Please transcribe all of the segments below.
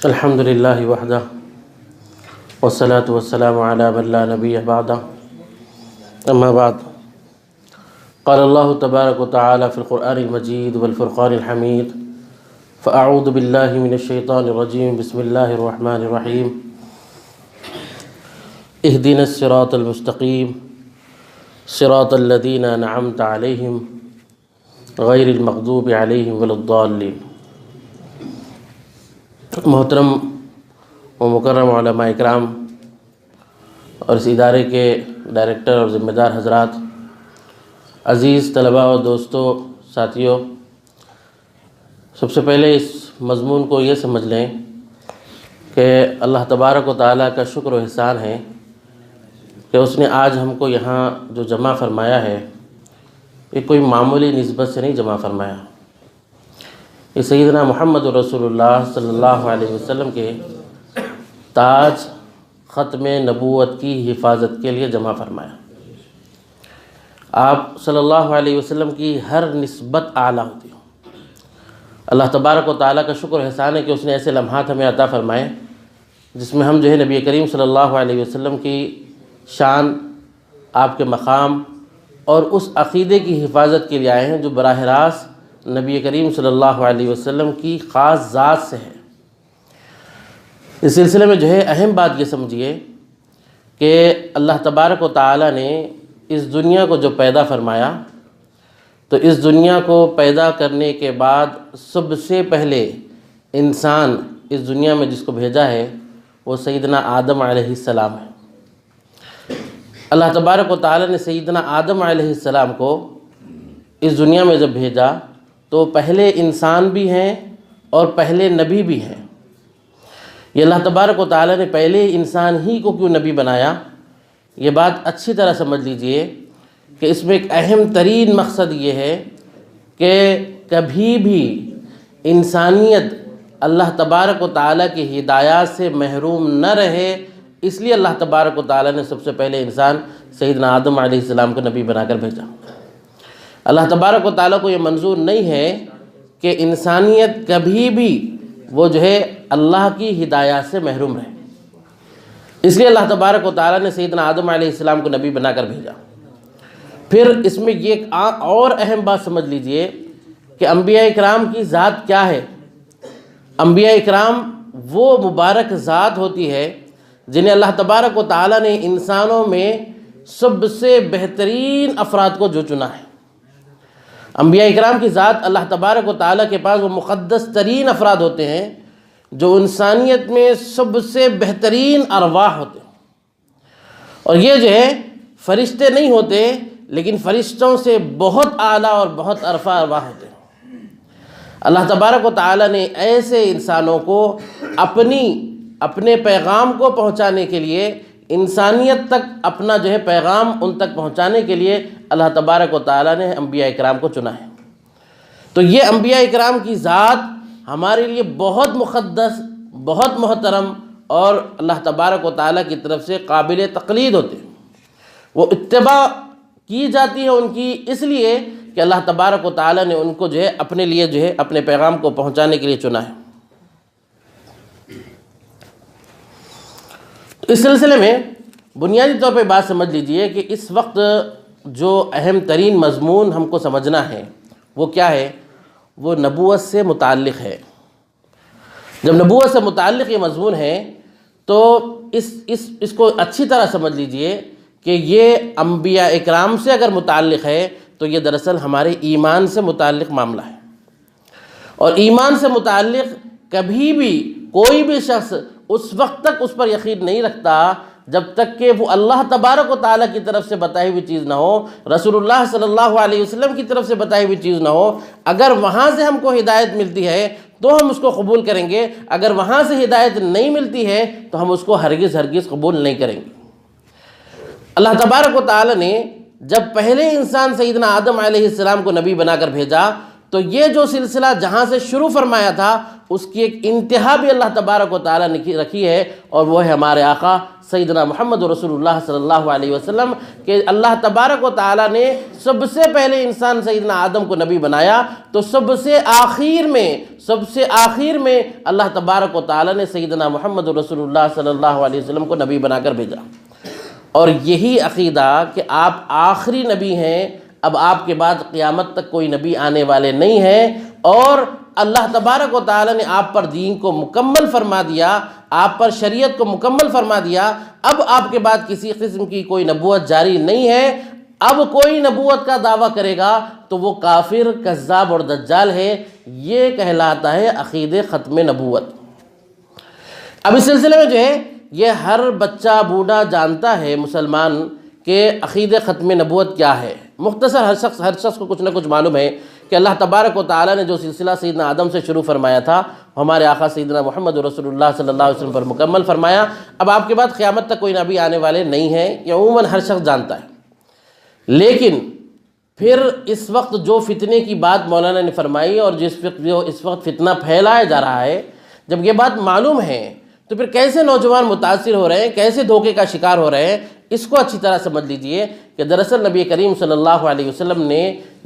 الحمد للہ وحدہ والصلاة والسلام علی من لا نبی بعدہ اما بعد قال اللہ تبارک وتعالی فی القرآن المجید والفرقان الحمید فاعوذ باللہ من الشیطان الرجیم بسم اللہ الرحمن الرحیم اہدنا الصراط المستقیم صراط الذین انعمت علیہم غیر المغضوب علیہم ولا الضالین۔ محترم و مکرم علماء اکرام اور اس ادارے کے ڈائریکٹر اور ذمہ دار حضرات، عزیز طلباء اور دوستوں، ساتھیوں، سب سے پہلے اس مضمون کو یہ سمجھ لیں کہ اللہ تبارک و تعالیٰ کا شکر و احسان ہے کہ اس نے آج ہم کو یہاں جو جمع فرمایا ہے یہ کوئی معمولی نسبت سے نہیں جمع فرمایا۔ یہ سیدنا محمد رسول اللہ صلی اللہ علیہ وسلم کے تاج ختم نبوت کی حفاظت کے لیے جمع فرمایا۔ آپ صلی اللہ علیہ وسلم کی ہر نسبت اعلیٰ ہوتی ہے۔ اللہ تبارک و تعالیٰ کا شکر و احسان ہے کہ اس نے ایسے لمحات ہمیں عطا فرمائے جس میں ہم نبی کریم صلی اللہ علیہ وسلم کی شان، آپ کے مقام اور اس عقیدے کی حفاظت کے لیے آئے ہیں جو براہ راست نبی کریم صلی اللہ علیہ وسلم کی خاص ذات سے ہے۔ اس سلسلے میں اہم بات یہ سمجھیے کہ اللہ تبارک و تعالیٰ نے اس دنیا کو جو پیدا فرمایا تو اس دنیا کو پیدا کرنے کے بعد سب سے پہلے انسان اس دنیا میں جس کو بھیجا ہے وہ سیدنا آدم علیہ السلام ہے۔ اللہ تبارک و تعالیٰ نے سیدنا آدم علیہ السلام کو اس دنیا میں جب بھیجا تو پہلے انسان بھی ہیں اور پہلے نبی بھی ہیں۔ یہ اللہ تبارک و تعالیٰ نے پہلے انسان ہی کو کیوں نبی بنایا، یہ بات اچھی طرح سمجھ لیجئے کہ اس میں ایک اہم ترین مقصد یہ ہے کہ کبھی بھی انسانیت اللہ تبارک و تعالیٰ کی ہدایات سے محروم نہ رہے، اس لیے اللہ تبارک و تعالیٰ نے سب سے پہلے انسان سیدنا آدم علیہ السلام کو نبی بنا کر بھیجا۔ اللہ تبارک و تعالیٰ کو یہ منظور نہیں ہے کہ انسانیت کبھی بھی وہ اللہ کی ہدایات سے محروم رہے، اس لیے اللہ تبارک و تعالیٰ نے سیدنا آدم علیہ السلام کو نبی بنا کر بھیجا۔ پھر اس میں یہ ایک اور اہم بات سمجھ لیجئے کہ انبیاء اکرام کی ذات کیا ہے۔ انبیاء اکرام وہ مبارک ذات ہوتی ہے جنہیں اللہ تبارک و تعالیٰ نے انسانوں میں سب سے بہترین افراد کو جو چنا ہے۔ انبیاء اکرام کی ذات اللہ تبارک و تعالیٰ کے پاس وہ مقدس ترین افراد ہوتے ہیں جو انسانیت میں سب سے بہترین ارواح ہوتے ہیں، اور یہ فرشتے نہیں ہوتے لیکن فرشتوں سے بہت اعلیٰ اور بہت عرفہ ارواح ہوتے ہیں۔ اللہ تبارک و تعالیٰ نے ایسے انسانوں کو اپنے پیغام کو پہنچانے کے لیے، انسانیت تک اپنا پیغام ان تک پہنچانے کے لیے اللہ تبارک و تعالیٰ نے انبیاء اکرام کو چنا ہے۔ تو یہ انبیاء اکرام کی ذات ہمارے لیے بہت مقدس، بہت محترم اور اللہ تبارک و تعالیٰ کی طرف سے قابل تقلید ہوتے ہیں۔ وہ اتباع کی جاتی ہے ان کی اس لیے کہ اللہ تبارک و تعالیٰ نے ان کو اپنے لیے اپنے پیغام کو پہنچانے کے لیے چنا ہے۔ اس سلسلے میں بنیادی طور پہ بات سمجھ لیجئے کہ اس وقت جو اہم ترین مضمون ہم کو سمجھنا ہے وہ کیا ہے، وہ نبوت سے متعلق ہے۔ جب نبوت سے متعلق یہ مضمون ہے تو اس کو اچھی طرح سمجھ لیجئے کہ یہ انبیاء اکرام سے اگر متعلق ہے تو یہ دراصل ہمارے ایمان سے متعلق معاملہ ہے، اور ایمان سے متعلق کبھی بھی کوئی بھی شخص اس وقت تک اس پر یقین نہیں رکھتا جب تک کہ وہ اللہ تبارک و تعالیٰ کی طرف سے بتائی ہوئی چیز نہ ہو، رسول اللہ صلی اللہ علیہ وسلم کی طرف سے بتائی ہوئی چیز نہ ہو۔ اگر وہاں سے ہم کو ہدایت ملتی ہے تو ہم اس کو قبول کریں گے، اگر وہاں سے ہدایت نہیں ملتی ہے تو ہم اس کو ہرگز قبول نہیں کریں گے۔ اللہ تبارک و تعالیٰ نے جب پہلے انسان سیدنا آدم علیہ السلام کو نبی بنا کر بھیجا تو یہ جو سلسلہ جہاں سے شروع فرمایا تھا اس کی ایک انتہا بھی اللہ تبارک و تعالیٰ نے رکھی ہے، اور وہ ہے ہمارے آقا سیدنا محمد رسول اللہ صلی اللہ علیہ وسلم، کہ اللہ تبارک و تعالیٰ نے سب سے پہلے انسان سیدنا آدم کو نبی بنایا، تو سب سے آخر میں اللہ تبارک و تعالیٰ نے سیدنا محمد رسول اللہ صلی اللہ علیہ وسلم کو نبی بنا کر بھیجا۔ اور یہی عقیدہ کہ آپ آخری نبی ہیں، اب آپ کے بعد قیامت تک کوئی نبی آنے والے نہیں ہیں، اور اللہ تبارک و تعالیٰ نے آپ پر دین کو مکمل فرما دیا، آپ پر شریعت کو مکمل فرما دیا، اب آپ کے بعد کسی قسم کی کوئی نبوت جاری نہیں ہے۔ اب کوئی نبوت کا دعویٰ کرے گا تو وہ کافر، کذاب اور دجال ہے۔ یہ کہلاتا ہے عقیدہ ختم نبوت۔ اب اس سلسلے میں جو ہے یہ ہر بچہ بوڑھا جانتا ہے مسلمان کہ عقیدہ ختم نبوت کیا ہے۔ مختصر ہر شخص کو کچھ نہ کچھ معلوم ہے کہ اللہ تبارک و تعالیٰ نے جو سلسلہ سیدنا آدم سے شروع فرمایا تھا، ہمارے آقا سیدنا محمد رسول اللہ صلی اللہ علیہ وسلم پر مکمل فرمایا۔ اب آپ کے بعد قیامت تک کوئی نبی آنے والے نہیں ہیں، یہ عموماً ہر شخص جانتا ہے۔ لیکن پھر اس وقت جو فتنے کی بات مولانا نے فرمائی، اور اس وقت فتنہ پھیلایا جا رہا ہے، جب یہ بات معلوم ہے تو پھر کیسے نوجوان متاثر ہو رہے ہیں، کیسے دھوکے کا شکار ہو رہے ہیں، اس کو اچھی طرح سمجھ لیجئے کہ دراصل نبی کریم صلی اللہ علیہ وسلم نے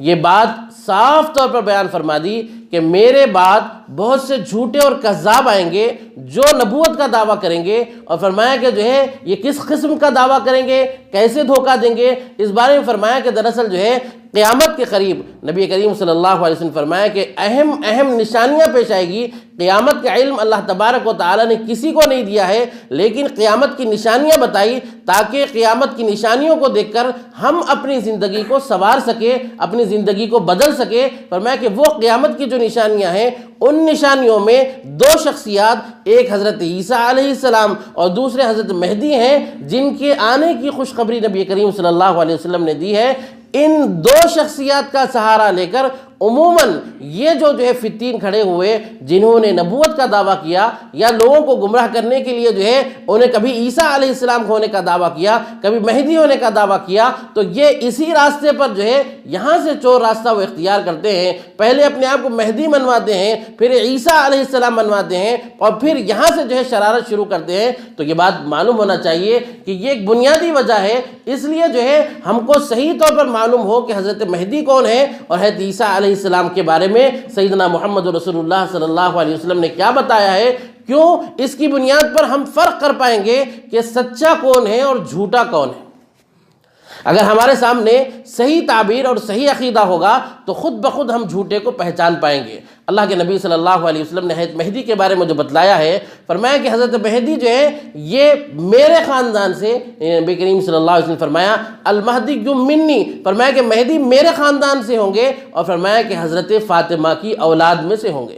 یہ بات صاف طور پر بیان فرما دی کہ میرے بعد بہت سے جھوٹے اور کذاب آئیں گے جو نبوت کا دعویٰ کریں گے، اور فرمایا کہ جو ہے یہ کس قسم کا دعویٰ کریں گے، کیسے دھوکہ دیں گے، اس بارے میں فرمایا کہ دراصل جو ہے قیامت کے قریب نبی کریم صلی اللہ علیہ وسلم فرمایا کہ اہم نشانیاں پیش آئے گی۔ قیامت کا علم اللہ تبارک و تعالیٰ نے کسی کو نہیں دیا ہے، لیکن قیامت کی نشانیاں بتائی تاکہ قیامت کی نشانیوں کو دیکھ کر ہم اپنی زندگی کو سنوار سکے، اپنی زندگی کو بدل سکے۔ فرمایا کہ وہ قیامت کی جو نشانیاں ہیں، ان نشانیوں میں دو شخصیات، ایک حضرت عیسیٰ علیہ السلام اور دوسرے حضرت مہدی ہیں، جن کے آنے کی خوشخبری نبی کریم صلی اللہ علیہ وسلم نے دی ہے۔ ان دو شخصیات کا سہارا لے کر عموماً یہ جو ہے فتین کھڑے ہوئے، جنہوں نے نبوت کا دعویٰ کیا یا لوگوں کو گمراہ کرنے کے لیے جو ہے انہیں کبھی عیسیٰ علیہ السلام ہونے کا دعویٰ کیا، کبھی مہدی ہونے کا دعویٰ کیا، تو یہ اسی راستے پر جو ہے یہاں سے چور راستہ وہ اختیار کرتے ہیں۔ پہلے اپنے آپ کو مہدی منواتے ہیں، پھر عیسیٰ علیہ السلام منواتے ہیں، اور پھر یہاں سے جو ہے شرارت شروع کرتے ہیں۔ تو یہ بات معلوم ہونا چاہیے کہ یہ ایک بنیادی وجہ ہے، اس لیے جو ہے ہم کو صحیح طور پر معلوم ہو کہ حضرت مہدی کون ہے، اور حضرت عیسیٰ علیہ السلام کے بارے میں سیدنا محمد رسول اللہ صلی اللہ علیہ وسلم نے کیا بتایا ہے۔ کیوں؟ اس کی بنیاد پر ہم فرق کر پائیں گے کہ سچا کون ہے اور جھوٹا کون ہے۔ اگر ہمارے سامنے صحیح تعبیر اور صحیح عقیدہ ہوگا تو خود بخود ہم جھوٹے کو پہچان پائیں گے۔ اللہ کے نبی صلی اللہ علیہ وسلم نے حضرت مہدی کے بارے میں جو بتلایا ہے، فرمایا کہ حضرت مہدی جو ہے یہ میرے خاندان سے، نبی کریم صلی اللہ علیہ وسلم فرمایا المہدی منی، فرمایا کہ مہدی میرے خاندان سے ہوں گے، اور فرمایا کہ حضرت فاطمہ کی اولاد میں سے ہوں گے۔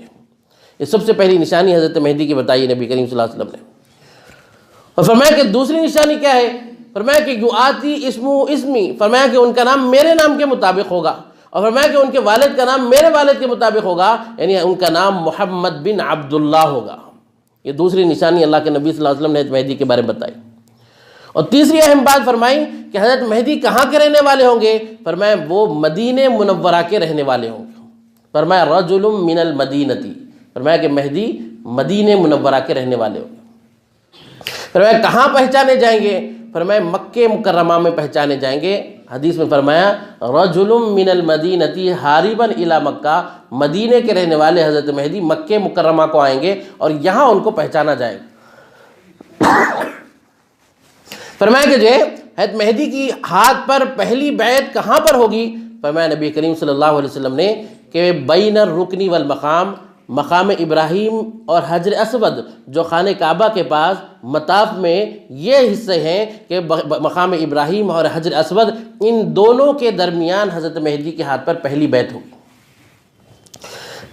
یہ سب سے پہلی نشانی حضرت مہدی کی بتائی نبی کریم صلی اللہ علیہ وسلم نے۔ اور فرمایا کہ دوسری نشانی کیا ہے؟ فرمایا کہ یؤتی اسمی، فرمایا کہ ان کا نام میرے نام کے مطابق ہوگا، اور فرمایا کہ ان کے والد کا نام میرے والد کے مطابق ہوگا، یعنی ان کا نام محمد بن عبداللہ ہوگا۔ یہ دوسری نشانی اللہ کے نبی صلی اللہ علیہ وسلم نے حضرت مہدی کے بارے میں بتائی۔ اور تیسری اہم بات فرمائی کہ حضرت مہدی کہاں کے رہنے والے ہوں گے؟ فرمایا وہ مدینہ منورہ کے رہنے والے ہوں گے۔ فرمایا رجل من المدینتی، فرمایا کہ مہدی مدینہ منورہ کے رہنے والے ہوں گے۔ فرمایا کہاں پہچانے جائیں گے؟ فرمایا مکہ مکرمہ میں پہچانے جائیں گے۔ حدیث میں فرمایا رجل من المدینتی حاربا الی مکہ، مدینے کے رہنے والے حضرت مہدی مکہ مکرمہ کو آئیں گے اور یہاں ان کو پہچانا جائے گا۔ فرمایا کہ جو ہے حضرت مہدی کی ہاتھ پر پہلی بیعت کہاں پر ہوگی؟ فرمایا نبی کریم صلی اللہ علیہ وسلم نے کہ بین الرکن والمقام، مقام ابراہیم اور حجر اسود جو خانہ کعبہ کے پاس مطاف میں یہ حصے ہیں کہ مقام ابراہیم اور حجر اسود، ان دونوں کے درمیان حضرت مہدی کے ہاتھ پر پہلی بیعت ہوگی۔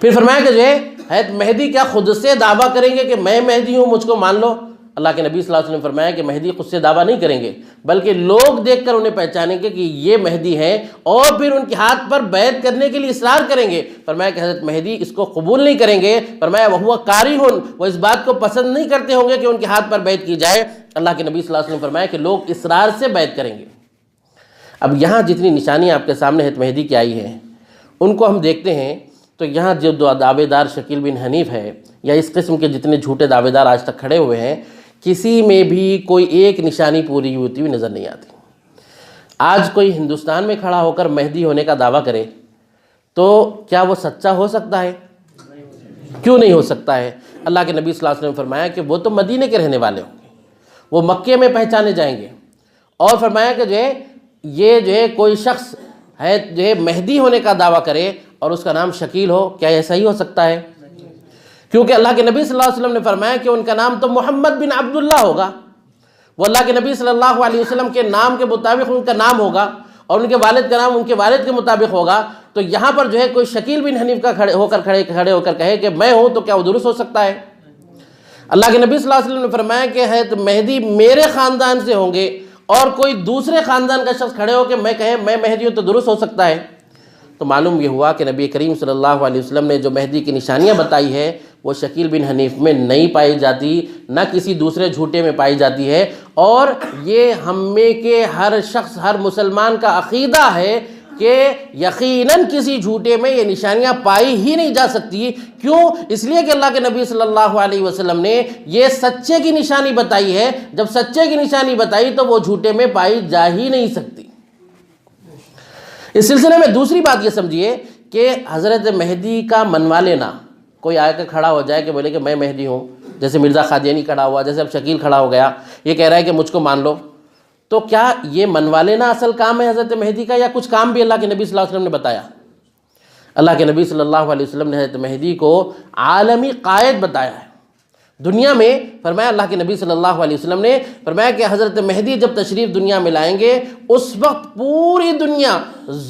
پھر فرمایا کہ جو ہے حضرت مہدی کیا خود سے دعویٰ کریں گے کہ میں مہدی ہوں، مجھ کو مان لو؟ اللہ کے نبی صلی اللہ علیہ وسلم نے فرمایا کہ مہدی خود سے دعویٰ نہیں کریں گے، بلکہ لوگ دیکھ کر انہیں پہچانیں گے کہ یہ مہدی ہے، اور پھر ان کے ہاتھ پر بیعت کرنے کے لیے اصرار کریں گے۔ فرمایا کہ حضرت مہدی اس کو قبول نہیں کریں گے۔ فرمایا وہو کارہ، وہ اس بات کو پسند نہیں کرتے ہوں گے کہ ان کے ہاتھ پر بیعت کی جائے۔ اللہ کے نبی صلی اللہ علیہ وسلم نے فرمایا کہ لوگ اصرار سے بیعت کریں گے۔ اب یہاں جتنی نشانیاں آپ کے سامنے حضرت مہدی کی آئی ہیں، ان کو ہم دیکھتے ہیں تو یہاں جو دعوے دار شکیل بن حنیف ہے یا اس قسم کے جتنے جھوٹے دعوے دار آج تک کھڑے ہوئے ہیں، کسی میں بھی کوئی ایک نشانی پوری ہوتی ہوئی نظر نہیں آتی۔ آج کوئی ہندوستان میں کھڑا ہو کر مہدی ہونے کا دعویٰ کرے تو کیا وہ سچا ہو سکتا ہے؟ کیوں نہیں ہو سکتا ہے؟ اللہ کے نبی صلی اللہ علیہ وسلم نے فرمایا کہ وہ تو مدینے کے رہنے والے ہوں گے، وہ مکے میں پہچانے جائیں گے، اور فرمایا کہ جو ہے کوئی شخص ہے جو ہے مہدی ہونے کا دعویٰ کرے اور اس کا نام شکیل ہو، کیا یہ صحیح ہو سکتا ہے؟ کیونکہ اللہ کے نبی صلی اللہ علیہ وسلم نے فرمایا کہ ان کا نام تو محمد بن عبداللہ ہوگا، وہ اللہ کے نبی صلی اللہ علیہ وسلم کے نام کے مطابق ان کا نام ہوگا، اور ان کے والد کا نام ان کے والد کے مطابق ہوگا۔ تو یہاں پر جو ہے کوئی شکیل بن حنیف کا کھڑے ہو کر کہے کہ میں ہوں، تو کیا وہ درست ہو سکتا ہے؟ اللہ کے نبی صلی اللہ علیہ وسلم نے فرمایا کہ حضرت مہدی میرے خاندان سے ہوں گے، اور کوئی دوسرے خاندان کا شخص کھڑے ہو کہ کہے میں مہدی ہوں، تو درست ہو سکتا ہے؟ تو معلوم یہ ہوا کہ نبی کریم صلی اللہ علیہ وسلم نے جو مہدی کی نشانیاں بتائی ہے وہ شکیل بن حنیف میں نہیں پائی جاتی، نہ کسی دوسرے جھوٹے میں پائی جاتی ہے، اور یہ ہم میں کے ہر شخص، ہر مسلمان کا عقیدہ ہے کہ یقیناً کسی جھوٹے میں یہ نشانیاں پائی ہی نہیں جا سکتی۔ کیوں؟ اس لیے کہ اللہ کے نبی صلی اللہ علیہ وسلم نے یہ سچے کی نشانی بتائی ہے، جب سچے کی نشانی بتائی تو وہ جھوٹے میں پائی جا ہی نہیں سکتی۔ اس سلسلے میں دوسری بات یہ سمجھیے کہ حضرت مہدی کا منوا لینا، کوئی آ کے کھڑا ہو جائے کہ بولے کہ میں مہدی ہوں، جیسے مرزا قادیانی کھڑا ہوا، جیسے اب شکیل کھڑا ہو گیا، یہ کہہ رہا ہے کہ مجھ کو مان لو، تو کیا یہ منوا لینا اصل کام ہے حضرت مہدی کا، یا کچھ کام بھی اللہ کے نبی صلی اللہ علیہ وسلم نے بتایا؟ اللہ کے نبی صلی اللہ علیہ وسلم نے حضرت مہدی کو عالمی قائد بتایا ہے دنیا میں۔ فرمایا اللہ کے نبی صلی اللہ علیہ وسلم نے فرمایا کہ حضرت مہدی جب تشریف دنیا میں لائیں گے، اس وقت پوری دنیا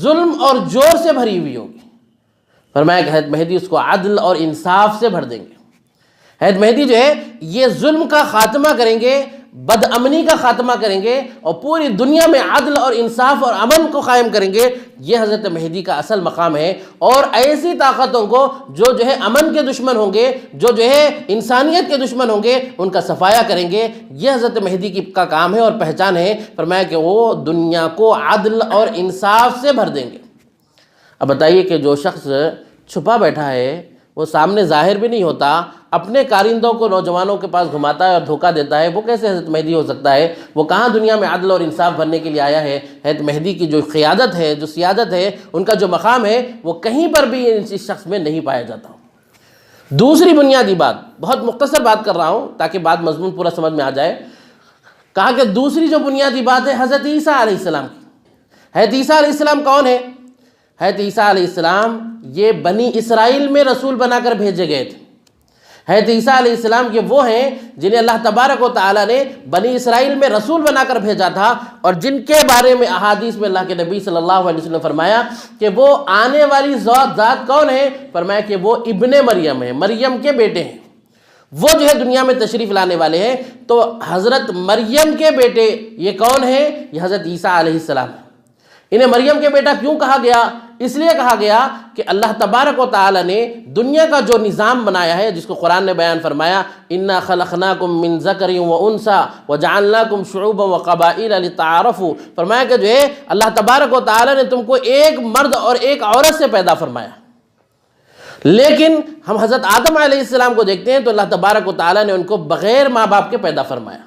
ظلم اور جور سے بھری ہوئی ہوگی۔ فرمایا کہ حضرت مہدی اس کو عدل اور انصاف سے بھر دیں گے۔ حضرت مہدی جو ہے یہ ظلم کا خاتمہ کریں گے، بد امنی کا خاتمہ کریں گے، اور پوری دنیا میں عدل اور انصاف اور امن کو قائم کریں گے۔ یہ حضرت مہدی کا اصل مقام ہے، اور ایسی طاقتوں کو جو ہے امن کے دشمن ہوں گے، جو ہے انسانیت کے دشمن ہوں گے، ان کا صفایا کریں گے۔ یہ حضرت مہدی کا کام ہے اور پہچان ہے۔ فرمایا کہ وہ دنیا کو عدل اور انصاف سے بھر دیں گے۔ اب بتائیے کہ جو شخص چھپا بیٹھا ہے، وہ سامنے ظاہر بھی نہیں ہوتا، اپنے کارندوں کو نوجوانوں کے پاس گھماتا ہے اور دھوکہ دیتا ہے، وہ کیسے حضرت مہدی ہو سکتا ہے؟ وہ کہاں دنیا میں عدل اور انصاف بھرنے کے لیے آیا ہے؟ حضرت مہدی کی جو قیادت ہے، جو سیادت ہے، ان کا جو مقام ہے، وہ کہیں پر بھی اس شخص میں نہیں پایا جاتا۔ دوسری بنیادی بات، بہت مختصر بات کر رہا ہوں تاکہ بات مضمون پورا سمجھ میں آ جائے، کہا کہ دوسری جو بنیادی بات ہے حضرت عیسیٰ علیہ السلام کی۔ حضرت عیسیٰ علیہ السلام کون ہے؟ حضرت عیسیٰ علیہ السلام یہ بنی اسرائیل میں رسول بنا کر بھیجے گئے تھے۔ حضرت عیسیٰ علیہ السلام یہ وہ ہیں جنہیں اللہ تبارک و تعالیٰ نے بنی اسرائیل میں رسول بنا کر بھیجا تھا، اور جن کے بارے میں احادیث میں اللہ کے نبی صلی اللہ علیہ وسلم نے فرمایا کہ وہ آنے والی ذات کون ہے؟ فرمایا کہ وہ ابن مریم ہے، مریم کے بیٹے ہیں، وہ جو ہے دنیا میں تشریف لانے والے ہیں۔ تو حضرت مریم کے بیٹے یہ کون ہیں؟ یہ حضرت عیسیٰ علیہ السلام ہے۔ انہیں مریم کے بیٹا کیوں کہا گیا؟ اس لیے کہا گیا کہ اللہ تبارک و تعالی نے دنیا کا جو نظام بنایا ہے، جس کو قرآن نے بیان فرمایا، اِنَّا خَلَقْنَاكُم مِّن ذَكَرٍ وَأُنثَىٰ وَجَعَلْنَاكُمْ شُعُوبًا وَقَبَائِلَ لِتَعَارَفُوا، فرمایا کہ جو ہے اللہ تبارک و تعالی نے تم کو ایک مرد اور ایک عورت سے پیدا فرمایا۔ لیکن ہم حضرت آدم علیہ السلام کو دیکھتے ہیں تو اللہ تبارک و تعالی نے ان کو بغیر ماں باپ کے پیدا فرمایا۔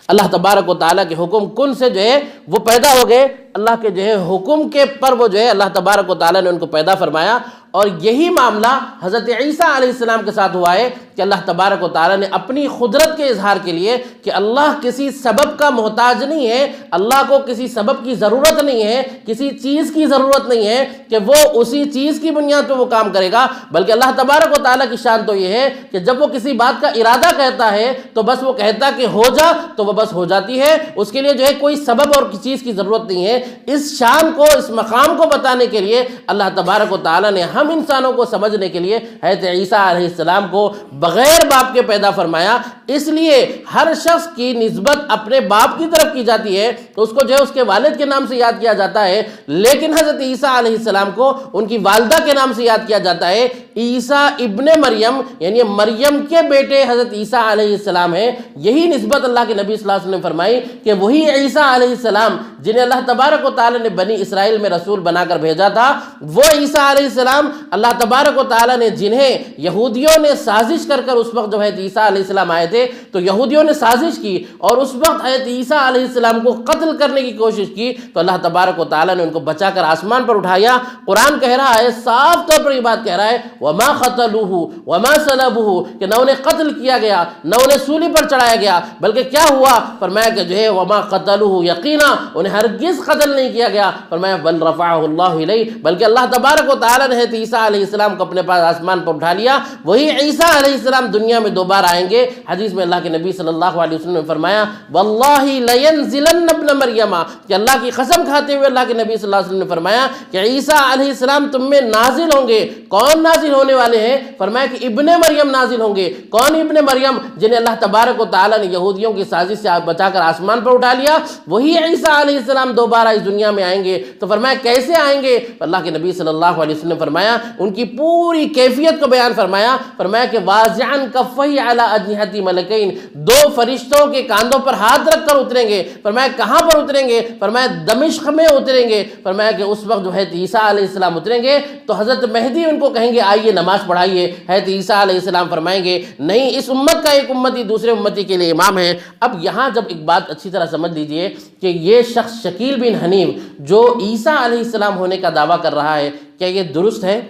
اللہ تبارک و تعالیٰ کے حکم کن سے جو ہے وہ پیدا ہو گئے، اللہ کے جو ہے حکم کے پر وہ جو ہے اللہ تبارک و تعالیٰ نے ان کو پیدا فرمایا۔ اور یہی معاملہ حضرت عیسیٰ علیہ السلام کے ساتھ ہوا ہے کہ اللہ تبارک و تعالیٰ نے اپنی قدرت کے اظہار کے لیے کہ اللہ کسی سبب کا محتاج نہیں ہے، اللہ کو کسی سبب کی ضرورت نہیں ہے، کسی چیز کی ضرورت نہیں ہے کہ وہ اسی چیز کی بنیاد پہ وہ کام کرے گا، بلکہ اللہ تبارک و تعالیٰ کی شان تو یہ ہے کہ جب وہ کسی بات کا ارادہ کہتا ہے تو بس وہ کہتا کہ ہو جا تو وہ بس ہو جاتی ہے، اس کے لیے جو ہے کوئی سبب اور کسی چیز کی ضرورت نہیں ہے۔ اس شان کو، اس مقام کو بتانے کے لیے اللہ تبارک و تعالیٰ نے ہم انسانوں کو سمجھنے کے لیے حضرت عیسیٰ علیہ السلام کو بغیر باپ کے پیدا فرمایا، اس لیے ہر شخص کی نسبت اپنے باپ کی طرف کی جاتی ہے تو اس کو جو ہے اس کے والد کے نام سے یاد کیا جاتا ہے، لیکن حضرت عیسیٰ علیہ السلام کو ان کی والدہ کے نام سے یاد کیا جاتا ہے۔ عیسیٰ ابن مریم یعنی مریم کے بیٹے حضرت عیسیٰ علیہ السلام ہیں۔ یہی نسبت اللہ کے نبی صلی اللہ علیہ وسلم نے فرمائی کہ وہی عیسیٰ علیہ السلام جنہیں اللہ تبارک و تعالیٰ نے بنی اسرائیل میں رسول بنا کر بھیجا تھا، وہ عیسیٰ علیہ السلام اللہ تبارک و تعالیٰ نے جنہیں یہودیوں نے سازش کر اس وقت جب حضرت عیسیٰ علیہ السلام آئے تھے تو یہودیوں نے سازش کی اور اس وقت حضرت عیسیٰ علیہ السلام کو قتل کرنے کی کوشش کی تو اللہ تبارک و تعالیٰ نے ان کو بچا کر آسمان پر اٹھایا۔ قرآن کہہ رہا ہے، صاف طور پر یہ بات کہہ رہا ہے، وَمَا قَتَلُوهُ وَمَا صَلَبُوهُ، کہ نہ انہیں قتل کیا گیا نہ انہیں سولی پر چڑھایا گیا، بلکہ کیا ہوا؟ فرمایا کہ جو ہے وَمَا قَتَلُوهُ یقینا انہیں ہرگز قتل نہیں کیا گیا، فرمایا بل رفعہ اللہ الیہ، بلکہ اللہ تبارک و تعالیٰ نے حضرت عیسیٰ علیہ السلام کو اپنے پاس آسمان پر اٹھا لیا۔ وہی عیسیٰ علیہ السلام دنیا میں دوبارہ آئیں گے۔ حدیث میں اللہ کے نبی صلی اللہ علیہ وسلم نے فرمایا واللہ لینزلن ابن مریم، کہ اللہ کی قسم کھاتے ہوئے اللہ کے نبی صلی اللہ علیہ وسلم نے فرمایا کہ عیسیٰ علیہ السلام تم میں نازل ہوں گے۔ کون نازل ہونے والے ہیں؟ فرمایا کہ ابن مریم نازل ہوں گے۔ کون ابن مریم؟ جنہیں اللہ تبارک و تعالیٰ نے یہودیوں کی سازش سے بچا کر آسمان پر اٹھا لیا، وہی عیسیٰ علیہ السلام دوبارہ اس دنیا میں آئیں گے۔ تو فرمایا کیسے آئیں گے؟ اللہ کے نبی صلی اللہ علیہ وسلم نے فرمایا ان کی پوری کیفیت کو بیان فرمایا، فرمایا کہ واضعاً کفیہ علی اجنحۃ ملکین، دو فرشتوں کے کاندھوں پر ہاتھ رکھ کر اتریں گے۔ فرمایا کہاں پر اتریں گے؟ فرمایا دمشق میں اتریں گے۔ فرمایا کہ اس وقت جو ہے عیسیٰ علیہ السلام اتریں گے تو حضرت مہدی ان کو کہیں گے آئیے نماز پڑھائیے۔ حضرت عیسیٰ علیہ السلام فرمائیں گے نہیں، اس امت کا ایک امتی دوسرے امتی کے لیے امام ہے۔ اب یہاں جب ایک بات اچھی طرح سمجھ لیجئے کہ یہ شخص شکیل بن حنیف جو عیسیٰ علیہ السلام ہونے کا دعویٰ کر رہا ہے، کیا یہ درست ہے؟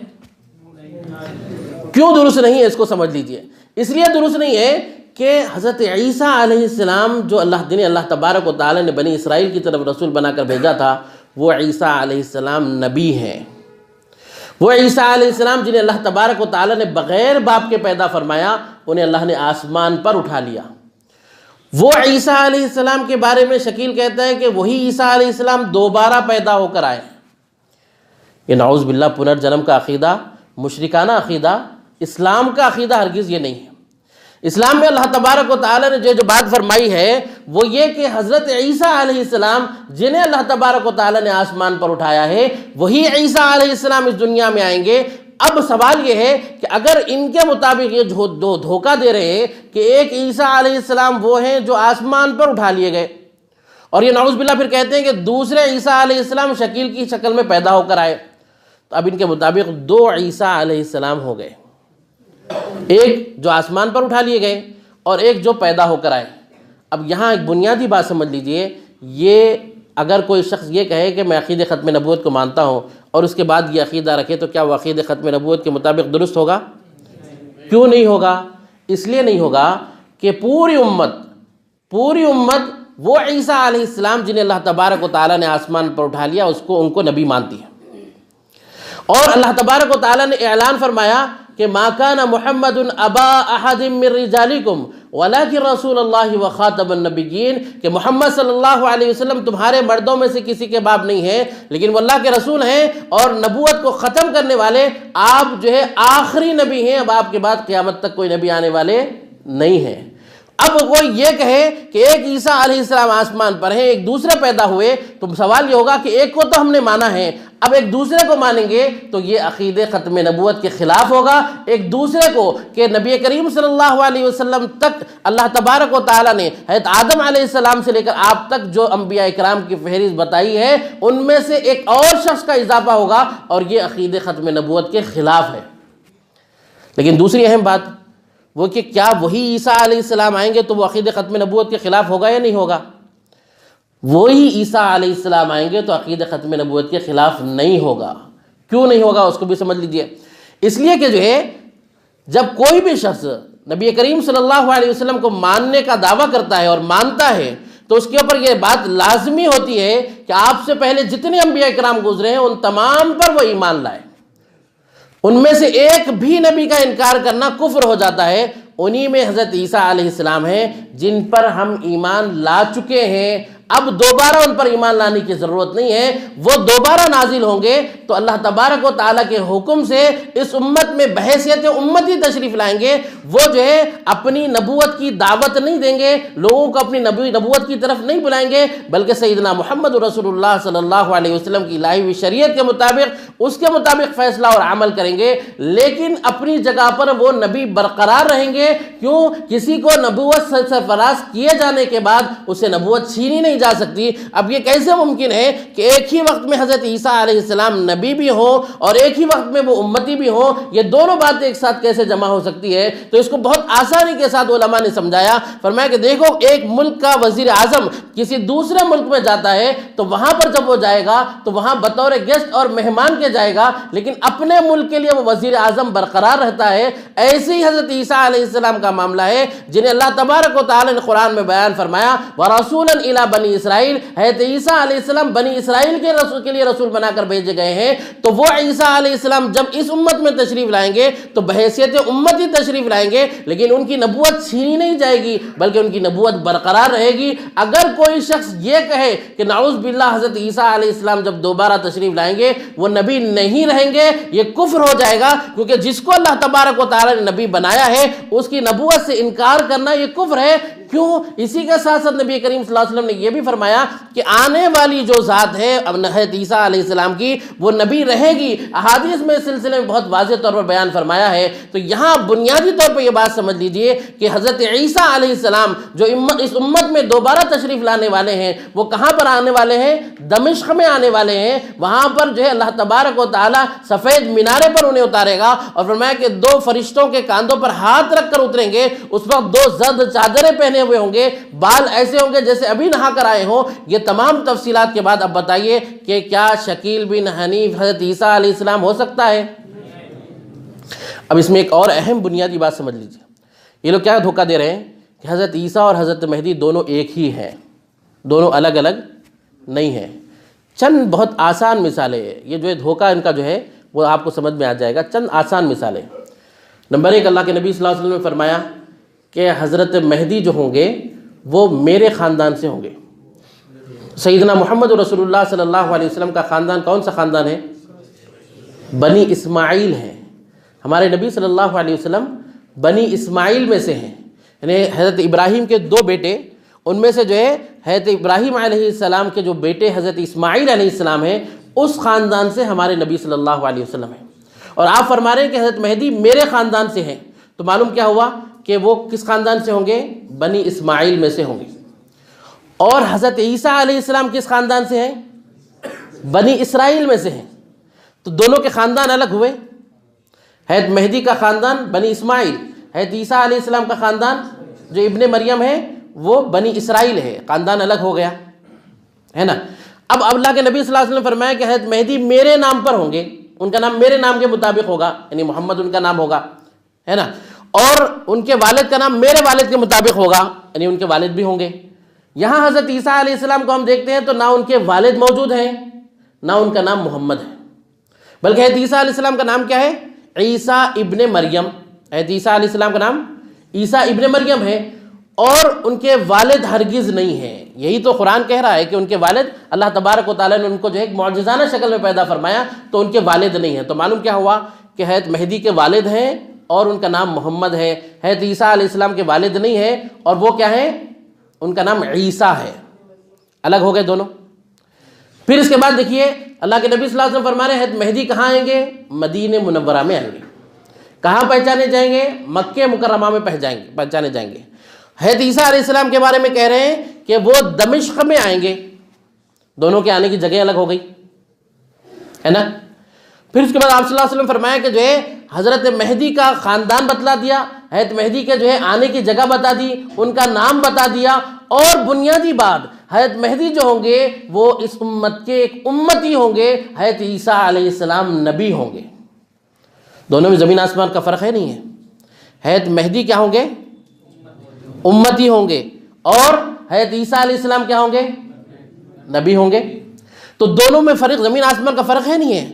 کیوں درست نہیں ہے؟ اس کو سمجھ لیجئے۔ اس لیے درست نہیں ہے کہ حضرت عیسیٰ علیہ السلام جو اللہ تبارک و تعالیٰ نے بنی اسرائیل کی طرف رسول بنا کر بھیجا تھا، وہ عیسیٰ علیہ السلام نبی ہیں۔ وہ عیسیٰ علیہ السلام جنہیں اللہ تبارک و تعالیٰ نے بغیر باپ کے پیدا فرمایا، انہیں اللہ نے آسمان پر اٹھا لیا۔ وہ عیسیٰ علیہ السلام کے بارے میں شکیل کہتا ہے کہ وہی عیسیٰ علیہ السلام دوبارہ پیدا ہو کر آئے۔ یہ نعوذ باللہ پنرجنم کا عقیدہ، مشرکانہ عقیدہ، اسلام کا عقیدہ ہرگز یہ نہیں ہے۔ اسلام میں اللہ تبارک و تعالیٰ نے جو بات فرمائی ہے وہ یہ کہ حضرت عیسیٰ علیہ السلام جنہیں اللہ تبارک و تعالیٰ نے آسمان پر اٹھایا ہے، وہی عیسیٰ علیہ السلام اس دنیا میں آئیں گے۔ اب سوال یہ ہے کہ اگر ان کے مطابق یہ دھوکہ دے رہے ہیں کہ ایک عیسیٰ علیہ السلام وہ ہیں جو آسمان پر اٹھا لیے گئے، اور یہ نعوذ باللہ پھر کہتے ہیں کہ دوسرے عیسیٰ علیہ السلام شکیل کی شکل میں پیدا ہو کر آئے، تو اب ان کے مطابق دو عیسیٰ علیہ السلام ہو گئے، ایک جو آسمان پر اٹھا لیے گئے اور ایک جو پیدا ہو کر آئے۔ اب یہاں ایک بنیادی بات سمجھ لیجئے، یہ اگر کوئی شخص یہ کہے کہ میں عقید ختم نبوت کو مانتا ہوں اور اس کے بعد یہ عقیدہ رکھے تو کیا وہ عقید ختم نبوت کے مطابق درست ہوگا؟ کیوں نہیں ہوگا؟ اس لیے نہیں ہوگا کہ پوری امت وہ عیسیٰ علیہ السلام جنہیں اللہ تبارک و تعالیٰ نے آسمان پر اٹھا لیا ان کو نبی مانتی ہے، اور اللہ تبارک و تعالیٰ نے اعلان فرمایا کہ ما کان محمد ابا احد من رجالکم ولکن رسول اللہ وخاتم النبیین، کہ محمد صلی اللہ علیہ وسلم تمہارے مردوں میں سے کسی کے باپ نہیں ہے لیکن وہ اللہ کے رسول ہیں اور نبوت کو ختم کرنے والے، آپ جو ہے آخری نبی ہیں، اب آپ کے بعد قیامت تک کوئی نبی آنے والے نہیں ہیں۔ اب کوئی یہ کہے کہ ایک عیسیٰ علیہ السلام آسمان پر ہیں، ایک دوسرے پیدا ہوئے، تو سوال یہ ہوگا کہ ایک کو تو ہم نے مانا ہے، اب ایک دوسرے کو مانیں گے تو یہ عقید ختم نبوت کے خلاف ہوگا۔ ایک دوسرے کو کہ نبی کریم صلی اللہ علیہ وسلم تک اللہ تبارک و تعالیٰ نے حضرت آدم علیہ السلام سے لے کر آپ تک جو انبیاء اکرام کی فہرست بتائی ہے ان میں سے ایک اور شخص کا اضافہ ہوگا، اور یہ عقید ختم نبوت کے خلاف ہے۔ لیکن دوسری اہم بات وہ کہ کیا وہی عیسیٰ علیہ السلام آئیں گے تو وہ عقید ختم نبوت کے خلاف ہوگا یا نہیں ہوگا؟ وہی عیسیٰ علیہ السلام آئیں گے تو عقید ختم نبوت کے خلاف نہیں ہوگا۔ کیوں نہیں ہوگا اس کو بھی سمجھ لیجئے۔ اس لیے کہ جو ہے جب کوئی بھی شخص نبی کریم صلی اللہ علیہ وسلم کو ماننے کا دعویٰ کرتا ہے اور مانتا ہے تو اس کے اوپر یہ بات لازمی ہوتی ہے کہ آپ سے پہلے جتنے انبیاء اکرام گزرے ہیں ان تمام پر وہ ایمان لائے۔ ان میں سے ایک بھی نبی کا انکار کرنا کفر ہو جاتا ہے۔ انہی میں حضرت عیسیٰ علیہ السلام ہیں جن پر ہم ایمان لا چکے ہیں اب دوبارہ ان پر ایمان لانے کی ضرورت نہیں ہے، وہ دوبارہ نازل ہوں گے تو اللہ تبارک و تعالیٰ کے حکم سے اس امت میں بحیثیت امتی تشریف لائیں گے۔ وہ جو ہے اپنی نبوت کی دعوت نہیں دیں گے، لوگوں کو اپنی نبوت کی طرف نہیں بلائیں گے، بلکہ سیدنا محمد رسول اللہ صلی اللہ علیہ وسلم کی لائی ہوئی شریعت کے مطابق، اس کے مطابق فیصلہ اور عمل کریں گے، لیکن اپنی جگہ پر وہ نبی برقرار رہیں گے۔ کیوں؟ کسی کو نبوت سے سرفراز کیے جانے کے بعد اسے نبوت چھینی نہیں جا سکتی۔ اب یہ کیسے ممکن ہے کہ ایک ہی وقت میں حضرت عیسیٰ علیہ السلام نبی بھی ہو اور ایک ہی وقت میں وہ امتی بھی ہو؟ یہ دونوں باتیں ایک ساتھ کیسے جمع ہو سکتی ہے؟ تو اس کو بہت آسانی کے ساتھ علماء نے سمجھایا، فرمایا کہ دیکھو، ایک ملک کا وزیر اعظم کسی دوسرے ملک میں جاتا ہے تو وہاں پر جب وہ جائے گا تو وہاں بطور گیسٹ اور مہمان کے جائے گا، لیکن اپنے ملک کے لیے وہ وزیر اعظم برقرار رہتا ہے۔ ایسے ہی حضرت عیسیٰ علیہ السلام کا معاملہ ہے، جنہیں اللہ تبارک و تعالی نے قرآن میں بیان فرمایا وَرَسُولًا إِلَىٰ بَنِي إِسْرَائِيلَ، حضرت عیسیٰ علیہ السلام بنی اسرائیل کے لیے رسول بنا کر بھیجے گئے ہیں۔ تو وہ عیسیٰ علیہ السلام جب اس امت میں تشریف لائیں گے تو بحیثیت امت ہی تشریف لائیں گے، لیکن ان کی نبوت چھینی نہیں جائے گی بلکہ ان کی نبوت برقرار رہے گی۔ اگر کوئی شخص یہ کہے کہ نعوذ باللہ حضرت عیسیٰ علیہ السلام جب دوبارہ تشریف لائیں گے وہ نبی نہیں رہیں گے، یہ کفر ہو جائے گا، کیونکہ جس کو اللہ تبارک و تعالی نے نبی بنایا ہے اس کی نبوت سے انکار کرنا یہ کفر ہے۔ کیوں؟ اسی کے ساتھ ساتھ نبی کریم صلی اللہ علیہ وسلم نے یہ بھی فرمایا کہ آنے والی جو ذات ہے حضرت عیسیٰ علیہ السلام کی، وہ نبی رہے گی۔ احادیث میں اس سلسلے میں بہت واضح طور پر بیان فرمایا ہے۔ تو یہاں بنیادی طور پر یہ بات سمجھ لیجئے کہ حضرت عیسیٰ علیہ السلام جو اس امت میں دوبارہ تشریف لانے والے ہیں، وہ کہاں پر آنے والے ہیں؟ دمشق میں آنے والے ہیں۔ وہاں پر جو ہے اللہ تبارک و تعالی سفید مینارے پر انہیں اتارے گا، اور فرمایا کہ دو فرشتوں کے کاندھوں پر ہاتھ رکھ کر اتریں گے۔ اس وقت دو زرد چادریں پہنے ہوئے ہوں گے، بال ایسے ہوں گے جیسے ابھی نہا کر آئے ہوں۔ یہ تمام تفصیلات کے بعد اب بتائیے کہ کیا شکیل بن حنیف حضرت عیسیٰ علیہ السلام ہو سکتا ہے؟ اب اس میں ایک اور اہم بنیادی بات سمجھ لیجیے، یہ لوگ کیا دھوکہ دے رہے ہیں کہ حضرت عیسیٰ اور حضرت مہدی دونوں ایک ہی ہیں، دونوں الگ الگ نہیں ہیں۔ چند بہت آسان مثالیں، یہ جو ہے دھوکہ ان کا جو ہے وہ آپ کو سمجھ میں آ جائے گا۔ چند آسان مثالیں۔ نمبر ایک، اللہ کے نبی صلی اللہ علیہ وسلم نے فرمایا کہ حضرت مہدی جو ہوں گے وہ میرے خاندان سے ہوں گے۔ سیدنا محمد رسول اللہ صلی اللہ علیہ وسلم کا خاندان کون سا خاندان ہے؟ بنی اسماعیل ہیں۔ ہمارے نبی صلی اللہ علیہ وسلم بنی اسماعیل میں سے ہیں، یعنی حضرت ابراہیم کے دو بیٹے، ان میں سے جو ہے حضرت ابراہیم علیہ السلام کے جو بیٹے حضرت اسماعیل علیہ السلام ہیں، اس خاندان سے ہمارے نبی صلی اللہ علیہ وسلم ہیں۔ اور آپ فرما رہے ہیں کہ حضرت مہدی میرے خاندان سے ہیں، تو معلوم کیا ہوا کہ وہ کس خاندان سے ہوں گے؟ بنی اسماعیل میں سے ہوں گے۔ اور حضرت عیسیٰ علیہ السلام کس خاندان سے ہیں؟ بنی اسرائیل میں سے ہیں۔ تو دونوں کے خاندان الگ ہوئے، حضرت مہدی کا خاندان بنی اسماعیل، حضرت عیسیٰ علیہ السلام کا خاندان جو ابن مریم ہے وہ بنی اسرائیل ہے، خاندان الگ ہو گیا ہے نا۔ اب اللہ کے نبی صلی اللہ علیہ وسلم نے فرمایا کہ حضرت مہدی میرے نام پر ہوں گے، ان کا نام میرے نام کے مطابق ہوگا، یعنی محمد ان کا نام ہوگا ہے نا، اور ان کے والد کا نام میرے والد کے مطابق ہوگا، یعنی ان کے والد بھی ہوں گے۔ یہاں حضرت عیسیٰ علیہ السلام کو ہم دیکھتے ہیں تو نہ ان کے والد موجود ہیں نہ ان کا نام محمد ہے، بلکہ حضرت عیسیٰ علیہ السلام کا نام کیا ہے؟ عیسیٰ ابن مریم۔ حضرت عیسیٰ علیہ السلام کا نام عیسیٰ ابن مریم ہے، اور ان کے والد ہرگز نہیں ہیں۔ یہی تو قرآن کہہ رہا ہے کہ ان کے والد، اللہ تبارک و تعالیٰ نے ان کو جو ہے ایک معجزانہ شکل میں پیدا فرمایا، تو ان کے والد نہیں ہیں۔ تو معلوم کیا ہوا کہ حضرت مہدی کے والد ہیں اور ان کا نام محمد ہے۔ حضرت عیسیٰ علیہ السلام کے والد نہیں ہیں اور وہ کیا ہیں؟ ان کا نام عیسیٰ ہے۔ الگ ہو گئے دونوں۔ پھر اس کے بعد دیکھیے اللہ کے نبی صلی اللہ علیہ وسلم فرما رہے ہیں حضرت مہدی کہاں آئیں گے؟ مدینہ منورہ میں آئیں گے۔ کہاں پہچانے جائیں گے؟ مکہ مکرمہ میں پہچانے جائیں گے۔ حضرت عیسیٰ علیہ السلام کے بارے میں کہہ رہے ہیں کہ وہ دمشق میں آئیں گے۔ دونوں کے آنے کی جگہ الگ ہو گئی ہے نا۔ پھر اس کے بعد آپ صلی اللہ علیہ وسلم فرمایا کہ جو ہے حضرت مہدی کا خاندان بتلا دیا، حضرت مہدی کے جو ہے آنے کی جگہ بتا دی، ان کا نام بتا دیا، اور بنیادی بات حضرت مہدی جو ہوں گے وہ اس امت کے ایک امتی ہوں گے، حضرت عیسیٰ علیہ السلام نبی ہوں گے۔ دونوں میں زمین آسمان کا فرق ہے نہیں ہے۔ حضرت مہدی کیا ہوں گے؟ امتی ہوں گے، اور حضرت عیسیٰ علیہ السلام کیا ہوں گے؟ نبی ہوں گے۔ تو دونوں میں فرق، زمین آسمان کا فرق ہے نہیں ہے۔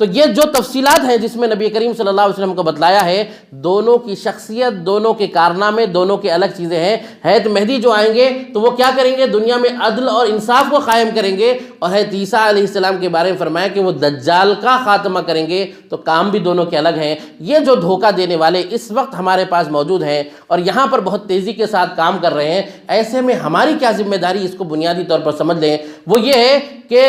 تو یہ جو تفصیلات ہیں جس میں نبی کریم صلی اللہ علیہ وسلم کو بتلایا ہے، دونوں کی شخصیت، دونوں کے کارنامے، دونوں کے الگ چیزیں ہیں۔ حضرت مہدی جو آئیں گے تو وہ کیا کریں گے؟ دنیا میں عدل اور انصاف کو قائم کریں گے، اور حضرت عیسیٰ علیہ السلام کے بارے میں فرمایا کہ وہ دجال کا خاتمہ کریں گے، تو کام بھی دونوں کے الگ ہیں۔ یہ جو دھوکہ دینے والے اس وقت ہمارے پاس موجود ہیں اور یہاں پر بہت تیزی کے ساتھ کام کر رہے ہیں، ایسے میں ہماری کیا ذمہ داری، اس کو بنیادی طور پر سمجھ لیں۔ وہ یہ ہے کہ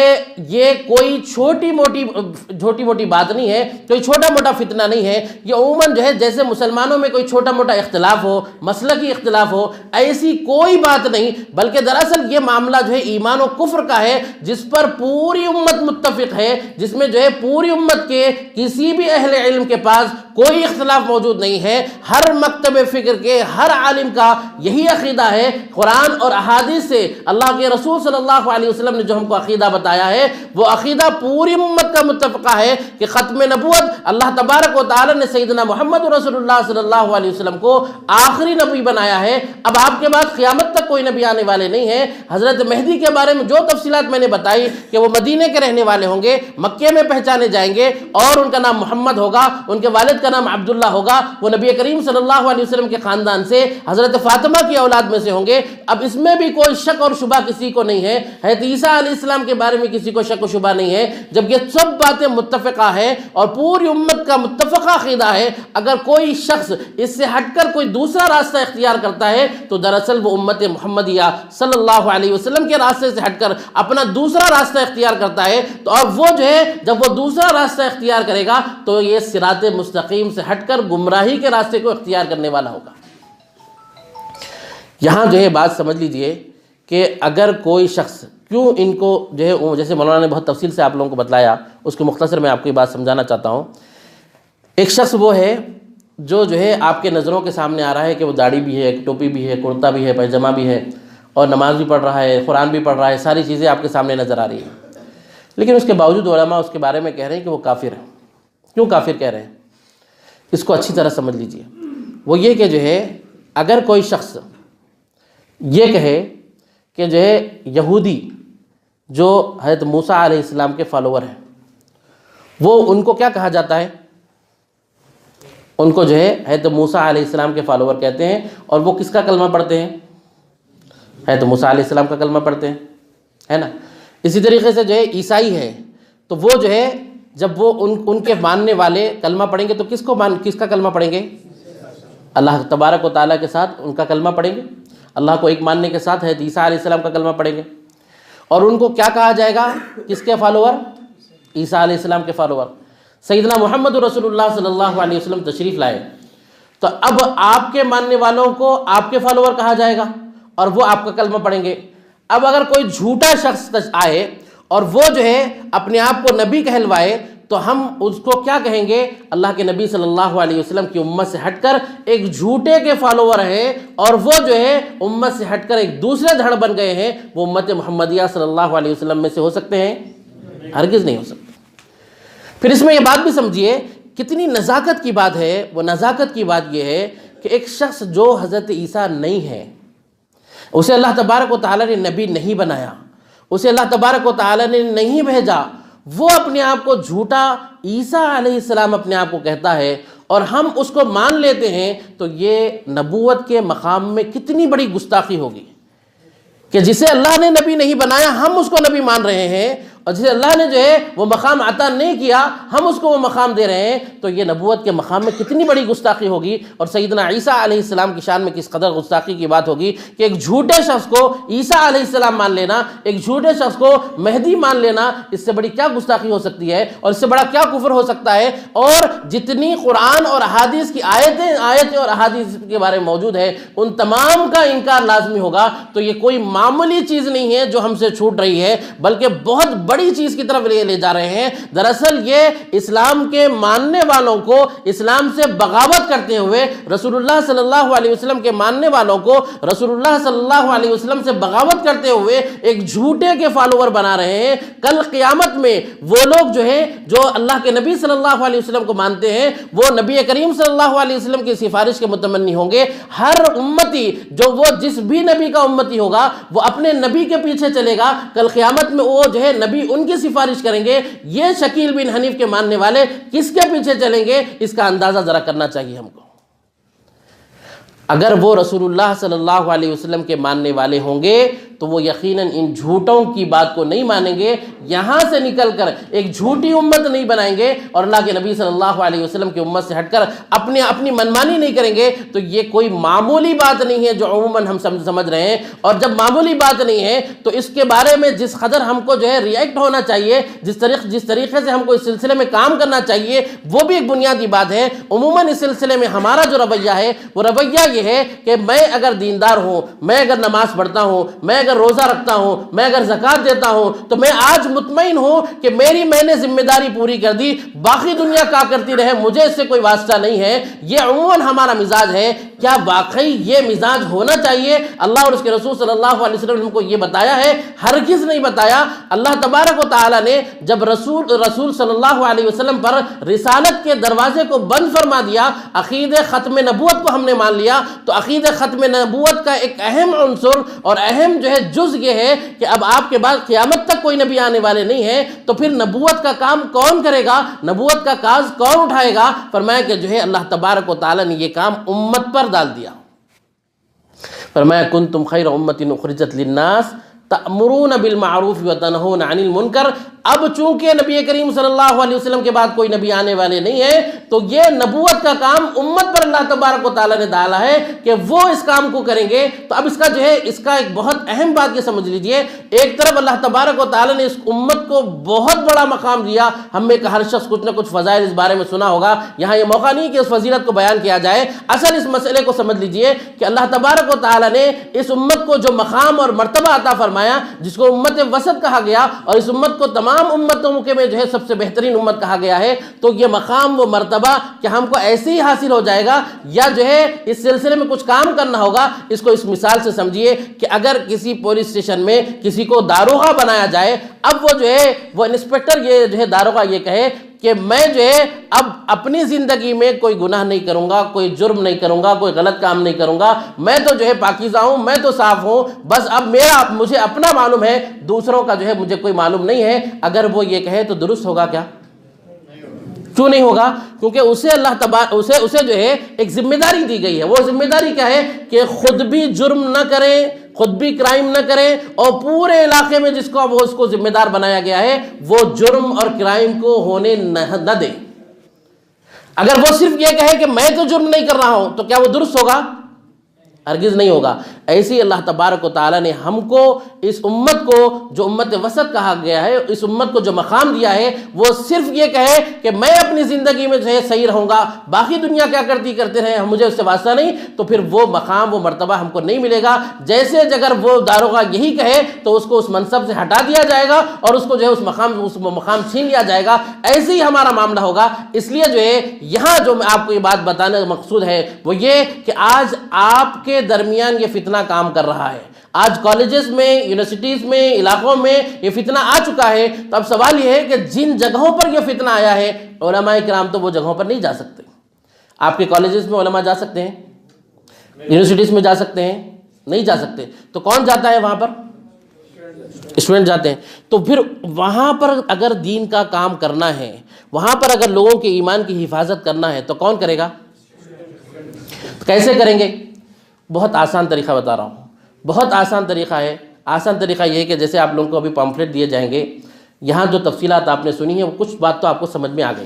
یہ کوئی چھوٹی موٹی بات نہیں ہے، کوئی چھوٹا موٹا فتنہ نہیں ہے۔ یہ عموماً جو ہے جیسے مسلمانوں میں کوئی چھوٹا موٹا اختلاف ہو، مسلکی اختلاف ہو، ایسی کوئی بات نہیں، بلکہ دراصل یہ معاملہ جو ہے ایمان و کفر کا ہے، جس پر پوری امت متفق ہے، جس میں جو ہے پوری امت کے کسی بھی اہل علم کے پاس کوئی اختلاف موجود نہیں ہے۔ ہر مکتب فکر کے ہر عالم کا یہی عقیدہ ہے۔ قرآن اور احادیث سے اللہ کے رسول صلی اللہ علیہ وسلم نے جو ہم کو عقیدہ بتایا ہے، وہ عقیدہ پوری امت کا متفقہ ہے کہ ختم نبوت اللہ تبارک و تعالی نے سیدنا محمد رسول اللہ صلی اللہ علیہ وسلم کو آخری نبی بنایا ہے۔ اب آپ کے بعد قیامت تک کوئی نبی آنے والے نہیں ہیں۔ حضرت مہدی کے بارے میں جو تفصیلات میں نے بتائی کہ وہ مدینے کے رہنے والے ہوں گے، مکے میں پہچانے جائیں گے، اور ان کا نام محمد ہوگا، ان کے والد کا نام عبداللہ ہوگا، وہ نبی کریم صلی اللہ علیہ وسلم کے خاندان سے حضرت فاطمہ کی اولاد میں سے ہوں گے۔ اب اس میں بھی کوئی شک اور شبہ کسی کو نہیں ہے۔ حضرت عیسیٰ علیہ السلام کے بارے میں کسی کو شک و شبہ نہیں ہے۔ جب یہ سب باتیں متفقہ ہیں اور پوری امت کا متفقہ عقیدہ ہے، اگر کوئی شخص اس سے ہٹ کر کوئی دوسرا راستہ اختیار کرتا ہے تو دراصل وہ امت محمدیہ صلی اللہ علیہ وسلم کے راستے سے ہٹ کر اپنا دوسرا راستہ اختیار کرتا ہے، تو اب وہ جو ہے جب وہ دوسرا راستہ اختیار کرے گا تو یہ صراط مستقیم سے ہٹ کر گمراہی کے راستے کو اختیار کرنے والا ہوگا۔ یہاں جو ہے بات سمجھ لیجئے کہ اگر کوئی شخص، کیوں ان کو جو ہے جیسے مولانا نے بہت تفصیل سے آپ لوگوں کو بتلایا، اس کو مختصر میں آپ کو یہ بات سمجھانا چاہتا ہوں۔ ایک شخص وہ ہے جو ہے آپ کے نظروں کے سامنے آ رہا ہے کہ وہ داڑھی بھی ہے، ٹوپی بھی ہے، کرتا بھی ہے، پیجامہ بھی ہے، اور نماز بھی پڑھ رہا ہے، قرآن بھی پڑھ رہا ہے، ساری چیزیں آپ کے سامنے نظر آ رہی ہیں، لیکن اس کے باوجود علماء اس کے بارے میں کہہ رہے ہیں کہ وہ کافر ہے۔ کیوں کافر کہہ رہے ہیں؟ اس کو اچھی طرح سمجھ لیجئے۔ وہ یہ کہ جو ہے اگر کوئی شخص یہ کہے کہ جو ہے یہودی جو حضرت موسیٰ علیہ السلام کے فالوور ہیں، وہ ان کو کیا کہا جاتا ہے؟ ان کو جو ہے حضرت موسیٰ علیہ السلام کے فالوور کہتے ہیں، اور وہ کس کا کلمہ پڑھتے ہیں؟ حضرت موسیٰ علیہ السلام کا کلمہ پڑھتے ہیں، ہے نا؟ اسی طریقے سے جو ہے عیسائی ہے تو وہ جو ہے جب وہ ان کے ماننے والے کلمہ پڑھیں گے تو کس کا کلمہ پڑھیں گے؟ اللہ تبارک و تعالیٰ کے ساتھ ان کا کلمہ پڑھیں گے، اللہ کو ایک ماننے کے ساتھ حضرت عیسیٰ علیہ السلام کا کلمہ پڑھیں گے، اور ان کو کیا کہا جائے گا؟ کس کے فالوور؟ عیسیٰ علیہ السلام کے فالوور۔ سیدنا محمد رسول اللہ صلی اللہ علیہ وسلم تشریف لائے تو اب آپ کے ماننے والوں کو آپ کے فالوور کہا جائے گا اور وہ آپ کا کلمہ پڑھیں گے۔ اب اگر کوئی جھوٹا شخص آئے اور وہ جو ہے اپنے آپ کو نبی کہلوائے تو ہم اس کو کیا کہیں گے؟ اللہ کے نبی صلی اللہ علیہ وسلم کی امت سے ہٹ کر ایک جھوٹے کے فالوور ہیں، اور وہ جو ہے امت سے ہٹ کر ایک دوسرے دھڑ بن گئے ہیں۔ وہ امت محمدیہ صلی اللہ علیہ وسلم میں سے ہو سکتے ہیں؟ ہرگز نہیں ہو سکتے۔ پھر اس میں یہ بات بھی سمجھیے کتنی نزاکت کی بات ہے۔ وہ نزاکت کی بات یہ ہے کہ ایک شخص جو حضرت عیسیٰ نہیں ہے، اسے اللہ تبارک و تعالیٰ نے نبی نہیں بنایا، اسے اللہ تبارک و تعالیٰ نے نہیں بھیجا، وہ اپنے آپ کو جھوٹا عیسیٰ علیہ السلام اپنے آپ کو کہتا ہے اور ہم اس کو مان لیتے ہیں، تو یہ نبوت کے مقام میں کتنی بڑی گستاخی ہوگی کہ جسے اللہ نے نبی نہیں بنایا ہم اس کو نبی مان رہے ہیں، اور جسے اللہ نے جو ہے وہ مقام عطا نہیں کیا ہم اس کو وہ مقام دے رہے ہیں، تو یہ نبوت کے مقام میں کتنی بڑی گستاخی ہوگی۔ اور سیدنا عیسیٰ علیہ السلام کی شان میں کس قدر گستاخی کی بات ہوگی کہ ایک جھوٹے شخص کو عیسیٰ علیہ السلام مان لینا، ایک جھوٹے شخص کو مہدی مان لینا، اس سے بڑی کیا گستاخی ہو سکتی ہے اور اس سے بڑا کیا کفر ہو سکتا ہے۔ اور جتنی قرآن اور احادیث کی آیتیں اور احادیث کے بارے میں موجود ہے ان تمام کا انکار لازمی ہوگا۔ تو یہ کوئی معمولی چیز نہیں ہے جو ہم سے چھوٹ رہی ہے، بلکہ بہت بڑی چیز کی طرف لے جا رہے ہیں۔ دراصل یہ اسلام کے ماننے والوں کو اسلام سے بغاوت کرتے ہوئے، رسول اللہ صلی اللہ علیہ وسلم کے ماننے والوں کو رسول اللہ صلی اللہ علیہ وسلم سے بغاوت کرتے ہوئے ایک جھوٹے کے فالوور بنا رہے ہیں۔ کل قیامت میں وہ لوگ جو ہیں جو اللہ کے نبی صلی اللہ علیہ وسلم کو مانتے ہیں وہ نبی کریم صلی اللہ علیہ وسلم کی سفارش کے متمنی ہوں گے۔ ہر امتی جو وہ جس بھی نبی کا امتی ہوگا وہ اپنے نبی کے پیچھے چلے گا، کل قیامت میں وہ جو ہے نبی نبی ان کی سفارش کریں گے، یہ شکیل بن حنیف کے ماننے والے کس کے پیچھے چلیں گے، اس کا اندازہ ذرا کرنا چاہیے ہم کو۔ اگر وہ رسول اللہ صلی اللہ علیہ وسلم کے ماننے والے ہوں گے تو وہ یقیناً ان جھوٹوں کی بات کو نہیں مانیں گے، یہاں سے نکل کر ایک جھوٹی امت نہیں بنائیں گے اور اللہ کے نبی صلی اللہ علیہ وسلم کی امت سے ہٹ کر اپنی منمانی نہیں کریں گے۔ تو یہ کوئی معمولی بات نہیں ہے جو عموماً ہم سمجھ رہے ہیں، اور جب معمولی بات نہیں ہے تو اس کے بارے میں جس قدر ہم کو جو ہے ریئیکٹ ہونا چاہیے، جس طریقے سے ہم کو اس سلسلے میں کام کرنا چاہیے، وہ بھی ایک بنیادی بات ہے۔ عموماً اس سلسلے میں ہمارا جو رویہ ہے وہ رویہ یہ ہے کہ میں اگر دیندار ہوں، میں اگر نماز پڑھتا ہوں، میں اگر روزہ رکھتا ہوں، میں اگر زکوٰۃ دیتا ہوں، تو میں آج مطمئن ہوں کہ میں نے ذمہ داری پوری کر دی، باقی دنیا کیا کرتی رہے، مجھے اس سے کوئی واسطہ نہیں ہے۔ یہ عموماً ہمارا مزاج ہے۔ کیا واقعی یہ مزاج ہونا چاہیے؟ اللہ اور اس کے رسول صلی اللہ علیہ وسلم نے ہم کو یہ بتایا ہے؟ ہرگز نہیں بتایا۔ اللہ تبارک و تعالیٰ نے جب رسول صلی اللہ علیہ وسلم پر رسالت کے دروازے کو بند فرما دیا، عقیدہ ختم نبوت کو ہم نے مان لیا، تو عقیدہ ختم نبوت کا ایک اہم عنصر اور اہم جو ہے جز یہ ہے کہ اب آپ کے بعد قیامت تک کوئی نبی آنے والے نہیں ہیں، تو پھر نبوت کا کام کون کرے گا، نبوت کا کاز کون اٹھائے گا؟ فرمایا کہ جو ہے اللہ تبارک و تعالیٰ نے یہ کام امت پر ڈال دیا۔ فرمایا کنتم خیر امۃ اخرجت للناس تأمرون بالمعروف وتنہون عن المنکر۔ اب چونکہ نبی کریم صلی اللہ علیہ وسلم کے بعد کوئی نبی آنے والے نہیں ہے، تو یہ نبوت کا کام امت پر اللہ تبارک و تعالیٰ نے ڈالا ہے کہ وہ اس کام کو کریں گے۔ تو اب اس کا ایک بہت اہم بات یہ سمجھ لیجئے، ایک طرف اللہ تبارک و تعالیٰ نے اس امت کو بہت بڑا مقام دیا۔ ہم میں ہر شخص کچھ نہ کچھ فضائل اس بارے میں سنا ہوگا، یہاں یہ موقع نہیں کہ اس فضیلت کو بیان کیا جائے۔ اصل اس مسئلے کو سمجھ لیجئے کہ اللہ تبارک و تعالیٰ نے اس امت کو جو مقام اور مرتبہ عطا فرمایا، جس کو امت وسط کہا گیا، اور اس امت کو تمام امتوں کے میں جو ہے سب سے بہترین امت کہا گیا ہے، تو یہ مقام و مرتبہ کہ ہم کو ایسے ہی حاصل ہو جائے گا یا جو ہے اس سلسلے میں کچھ کام کرنا ہوگا؟ اس کو اس مثال سے سمجھیے کہ اگر کسی پولیس اسٹیشن میں کسی کو داروغہ بنایا جائے، اب وہ جو ہے وہ انسپیکٹر یہ جو ہے داروغہ یہ کہے کہ میں جو ہے اب اپنی زندگی میں کوئی گناہ نہیں کروں گا، کوئی جرم نہیں کروں گا، کوئی غلط کام نہیں کروں گا، میں تو جو ہے پاکیزہ ہوں، میں تو صاف ہوں، بس اب مجھے اپنا معلوم ہے، دوسروں کا جو ہے مجھے کوئی معلوم نہیں ہے۔ اگر وہ یہ کہے تو درست ہوگا کیا؟ کیوں نہیں ہوگا؟ کیونکہ اسے اسے جو ہے ایک ذمہ داری دی گئی ہے۔ وہ ذمہ داری کیا ہے کہ خود بھی جرم نہ کریں، خود بھی کرائم نہ کریں، اور پورے علاقے میں جس کو اس کو ذمہ دار بنایا گیا ہے وہ جرم اور کرائم کو ہونے نہ دے۔ اگر وہ صرف یہ کہے کہ میں تو جرم نہیں کر رہا ہوں، تو کیا وہ درست ہوگا؟ ہرگز نہیں ہوگا۔ ایسے ہی اللہ تبارک و تعالیٰ نے ہم کو اس امت کو جو امت وسط کہا گیا ہے، اس امت کو جو مقام دیا ہے، وہ صرف یہ کہے کہ میں اپنی زندگی میں جو ہے صحیح رہوں گا، باقی دنیا کیا کرتے رہے، مجھے اس سے واسطہ نہیں، تو پھر وہ مقام وہ مرتبہ ہم کو نہیں ملے گا۔ جیسے اگر وہ داروغہ یہی کہے تو اس کو اس منصب سے ہٹا دیا جائے گا اور اس کو جو ہے اس مقام چھین لیا جائے گا۔ ایسے ہی ہمارا معاملہ ہوگا۔ اس لیے جو ہے یہاں جو میں آپ کو یہ بات بتانے کا مقصود ہے وہ یہ کہ آج آپ کے درمیان یہ فتنہ کام کر رہا ہے۔ آج کالجز میں، یونیورسٹیز میں، علاقوں میں یہ فتنہ آ چکا ہے۔ تو اب سوال یہ ہے کہ جن جگہوں پر یہ فتنہ آیا ہے، علماء کرام تو وہ جگہوں پر نہیں جا سکتے۔ آپ کے کالجز میں علماء جا سکتے ہیں، یونیورسٹیز میں جا سکتے ہیں؟ نہیں جا سکتے۔ تو کون جاتا ہے وہاں پر؟ اسٹوڈنٹ جاتے ہیں۔ تو پھر وہاں پر اگر دین کا کام کرنا ہے، وہاں پر اگر لوگوں کے ایمان کی حفاظت کرنا ہے، تو کون کرے گا؟ کیسے کریں گے؟ بہت آسان طریقہ بتا رہا ہوں، بہت آسان طریقہ ہے۔ آسان طریقہ یہ ہے کہ جیسے آپ لوگوں کو ابھی پمفلٹ دیے جائیں گے، یہاں جو تفصیلات آپ نے سنی ہیں وہ کچھ بات تو آپ کو سمجھ میں آ گئی۔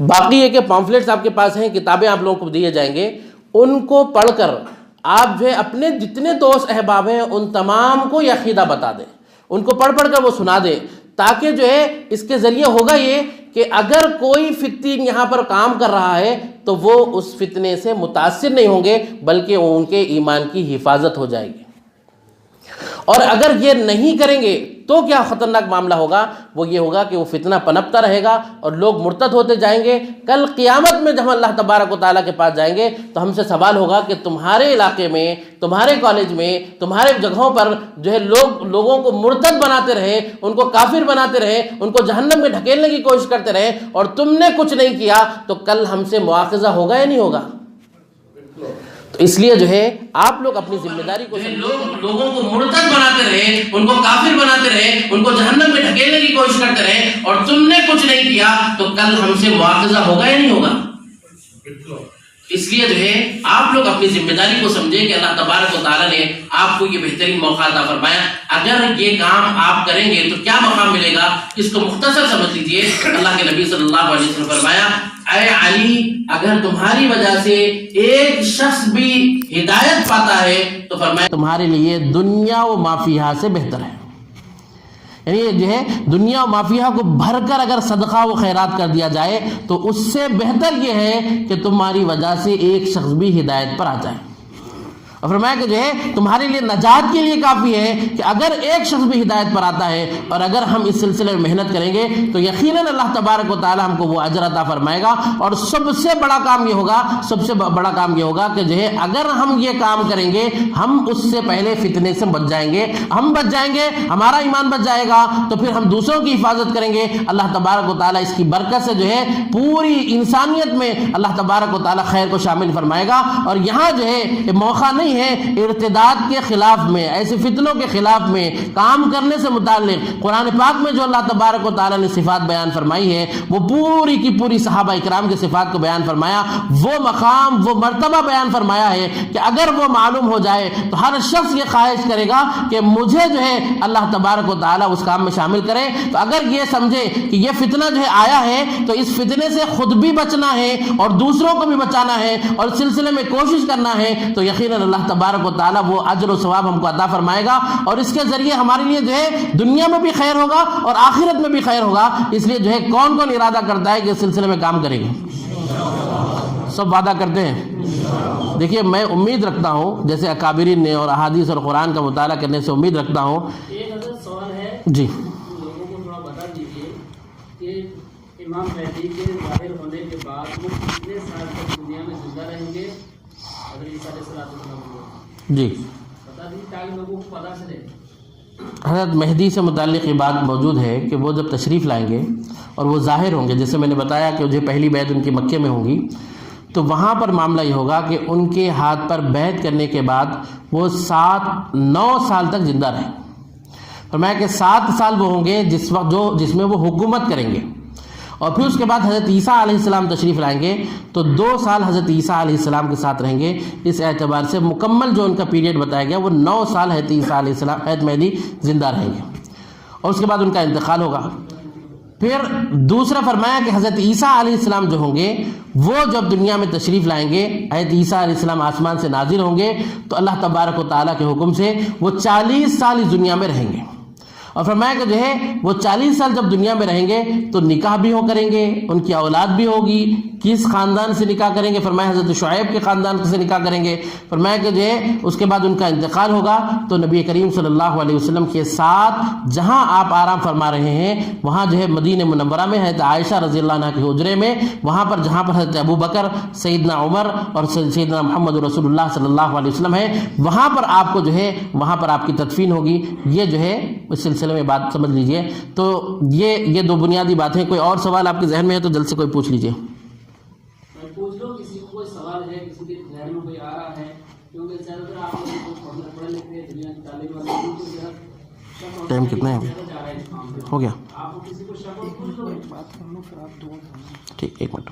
باقی یہ کہ پمفلٹس آپ کے پاس ہیں، کتابیں آپ لوگوں کو دیے جائیں گے، ان کو پڑھ کر آپ جو ہے اپنے جتنے دوست احباب ہیں ان تمام کو یہ عقیدہ بتا دیں، ان کو پڑھ کر وہ سنا دیں، تاکہ جو ہے اس کے ذریعے ہوگا یہ کہ اگر کوئی فتنہ یہاں پر کام کر رہا ہے تو وہ اس فتنے سے متاثر نہیں ہوں گے، بلکہ ان کے ایمان کی حفاظت ہو جائے گی۔ اور اگر یہ نہیں کریں گے تو کیا خطرناک معاملہ ہوگا؟ وہ یہ ہوگا کہ وہ فتنہ پنپتا رہے گا اور لوگ مرتد ہوتے جائیں گے۔ کل قیامت میں جب ہم اللہ تبارک و تعالیٰ کے پاس جائیں گے تو ہم سے سوال ہوگا کہ تمہارے علاقے میں، تمہارے کالج میں، تمہارے جگہوں پر جو ہے لوگوں کو مرتد بناتے رہے، ان کو کافر بناتے رہے، ان کو جہنم میں ڈھکیلنے کی کوشش کرتے رہے، اور تم نے کچھ نہیں کیا، تو کل ہم سے مواخذہ ہوگا یا نہیں ہوگا؟ تو اس لیے جو ہے آپ لوگ اپنی ذمہ داری کو لوگوں کو مرتد بناتے رہے، ان کو کافر بناتے رہے، ان کو جہنم میں ڈھکیلنے کی کوشش کرتے رہے، اور تم نے کچھ نہیں کیا، تو کل ہم سے مواخذہ ہوگا یا نہیں ہوگا؟ اس لیے جو ہے آپ لوگ اپنی ذمہ داری کو سمجھیں کہ اللہ تبارک و تعالیٰ نے آپ کو یہ بہترین موقع عطا فرمایا، اگر یہ کام آپ کریں گے تو کیا مقام ملے گا، اس کو مختصر سمجھ لیجئے۔ اللہ کے نبی صلی اللہ علیہ وسلم فرمایا، اے علی، اگر تمہاری وجہ سے ایک شخص بھی ہدایت پاتا ہے تو فرمایا تمہارے لیے دنیا و ما فیہا سے بہتر ہے۔ یعنی جو ہے دنیا و ما فیہا کو بھر کر اگر صدقہ و خیرات کر دیا جائے تو اس سے بہتر یہ ہے کہ تمہاری وجہ سے ایک شخص بھی ہدایت پر آ جائے۔ اور فرمایا کہ جو ہے تمہارے لیے نجات کے لیے کافی ہے کہ اگر ایک شخص بھی ہدایت پر آتا ہے، اور اگر ہم اس سلسلے میں محنت کریں گے تو یقیناً اللہ تبارک و تعالی ہم کو وہ اجر عطا فرمائے گا۔ اور سب سے بڑا کام یہ ہوگا کہ جو ہے اگر ہم یہ کام کریں گے ہم اس سے پہلے فتنے سے بچ جائیں گے، ہم بچ جائیں گے، ہمارا ایمان بچ جائے گا، تو پھر ہم دوسروں کی حفاظت کریں گے۔ اللہ تبارک و تعالی اس کی برکت سے جو ہے پوری انسانیت میں اللہ تبارک و تعالی خیر کو شامل فرمائے گا۔ اور یہاں جو ہے موقع نہیں ہے ارتداد کے خلاف میں، ایسے فتنوں کے خلاف میں کام کرنے سے متعلق قرآن پاک میں جو اللہ تبارک و تعالی نے صفات بیان فرمائی ہے وہ پوری کی پوری صحابہ اکرام کے صفات کو بیان فرمایا، وہ مقام وہ مرتبہ بیان فرمایا ہے کہ اگر وہ معلوم ہو جائے تو ہر شخص یہ خواہش کرے گا کہ مجھے جو ہے اللہ تبارک و تعالی اس کام میں شامل کرے۔ تو اگر یہ سمجھے کہ یہ فتنہ جو ہے آیا ہے تو اس فتنے سے خود بھی بچنا ہے اور دوسروں کو بھی بچانا ہے اور سلسلے میں کوشش کرنا ہے، تو یقیناً اللہ تبارک و تعالی وہ اجر و ثواب ہم کو عطا فرمائے گا، اور اس کے ذریعے ہمارے لیے جو ہے دنیا میں بھی خیر ہوگا اور آخرت میں بھی خیر ہوگا۔ اس لیے جو ہے کون کون ارادہ کرتا ہے کہ اس سلسلے میں کام کرے گے؟ سب وعدہ کرتے ہیں؟ دیکھیے میں امید رکھتا ہوں جیسے اکابرین نے اور احادیث اور قرآن کا مطالعہ کرنے سے امید رکھتا ہوں۔ ایک حضرت سوال ہے جی، لوگوں کو تھوڑا بتا دیجیے کہ امام مہدی کے ظاہر ہونے کے بعد وہ کتنے سال تک دنیا میں زندہ رہیں گے؟ اگر عیسیٰ علیہ السلام جی، بتا دیجیے تاکہ لوگوں کو پتہ چلے۔ حضرت مہدی سے متعلق یہ بات موجود ہے کہ وہ جب تشریف لائیں گے اور وہ ظاہر ہوں گے، جیسے میں نے بتایا کہ جو پہلی بیعت ان کی مکے میں ہوگی، تو وہاں پر معاملہ یہ ہوگا کہ ان کے ہاتھ پر بیعت کرنے کے بعد وہ 9 سال تک زندہ رہیں۔ فرمایا کہ 7 سال وہ ہوں گے جس میں وہ حکومت کریں گے، اور پھر اس کے بعد حضرت عیسیٰ علیہ السلام تشریف لائیں گے تو 2 سال حضرت عیسیٰ علیہ السلام کے ساتھ رہیں گے۔ اس اعتبار سے مکمل جو ان کا پیریڈ بتایا گیا وہ 9 سال حضرت عیسیٰ علیہ السلام حضرت مہدی زندہ رہیں گے، اور اس کے بعد ان کا انتقال ہوگا۔ پھر دوسرا فرمایا کہ حضرت عیسیٰ علیہ السلام جو ہوں گے وہ جب دنیا میں تشریف لائیں گے، حضرت عیسیٰ علیہ السلام آسمان سے نازل ہوں گے تو اللہ تبارک و تعالیٰ کے حکم سے وہ 40 سال اس دنیا میں رہیں گے۔ اور فرمایا کہ جو ہے وہ 40 سال جب دنیا میں رہیں گے تو نکاح بھی کریں گے، ان کی اولاد بھی ہوگی۔ کس خاندان سے نکاح کریں گے؟ فرمایا حضرت شعیب کے خاندان سے نکاح کریں گے۔ فرمایا کہ جو ہے اس کے بعد ان کا انتقال ہوگا تو نبی کریم صلی اللہ علیہ وسلم کے ساتھ جہاں آپ آرام فرما رہے ہیں وہاں جو ہے مدینہ منورہ میں حضرت عائشہ رضی اللہ عنہ کے حجرے میں، وہاں پر جہاں پر حضرت ابو بکر، سیدنا عمر اور سیدنا محمد رسول اللہ صلی اللہ علیہ وسلم ہے، وہاں پر آپ کو جو ہے وہاں پر آپ کی تدفین ہوگی۔ یہ جو ہے اس سلسلے میں بات سمجھ لیجئے۔ تو یہ 2 بنیادی باتیں۔ کوئی اور سوال آپ کے ذہن میں ہے تو جلد سے کوئی پوچھ لیجئے۔ پوچھ لو، کسی کو کوئی سوال ہے، کسی کے ذہن میں کوئی آ رہا ہے، کیونکہ زیادہ تر آپ لوگ پڑھے لکھے دنیا کی تعلیم والے ٹائم کتنا ہے؟ ہو گیا؟ آپ کو کسی کو شک ہو پوچھ لو، بات کر لو پھر آپ 2 ٹھیک، 1 منٹ۔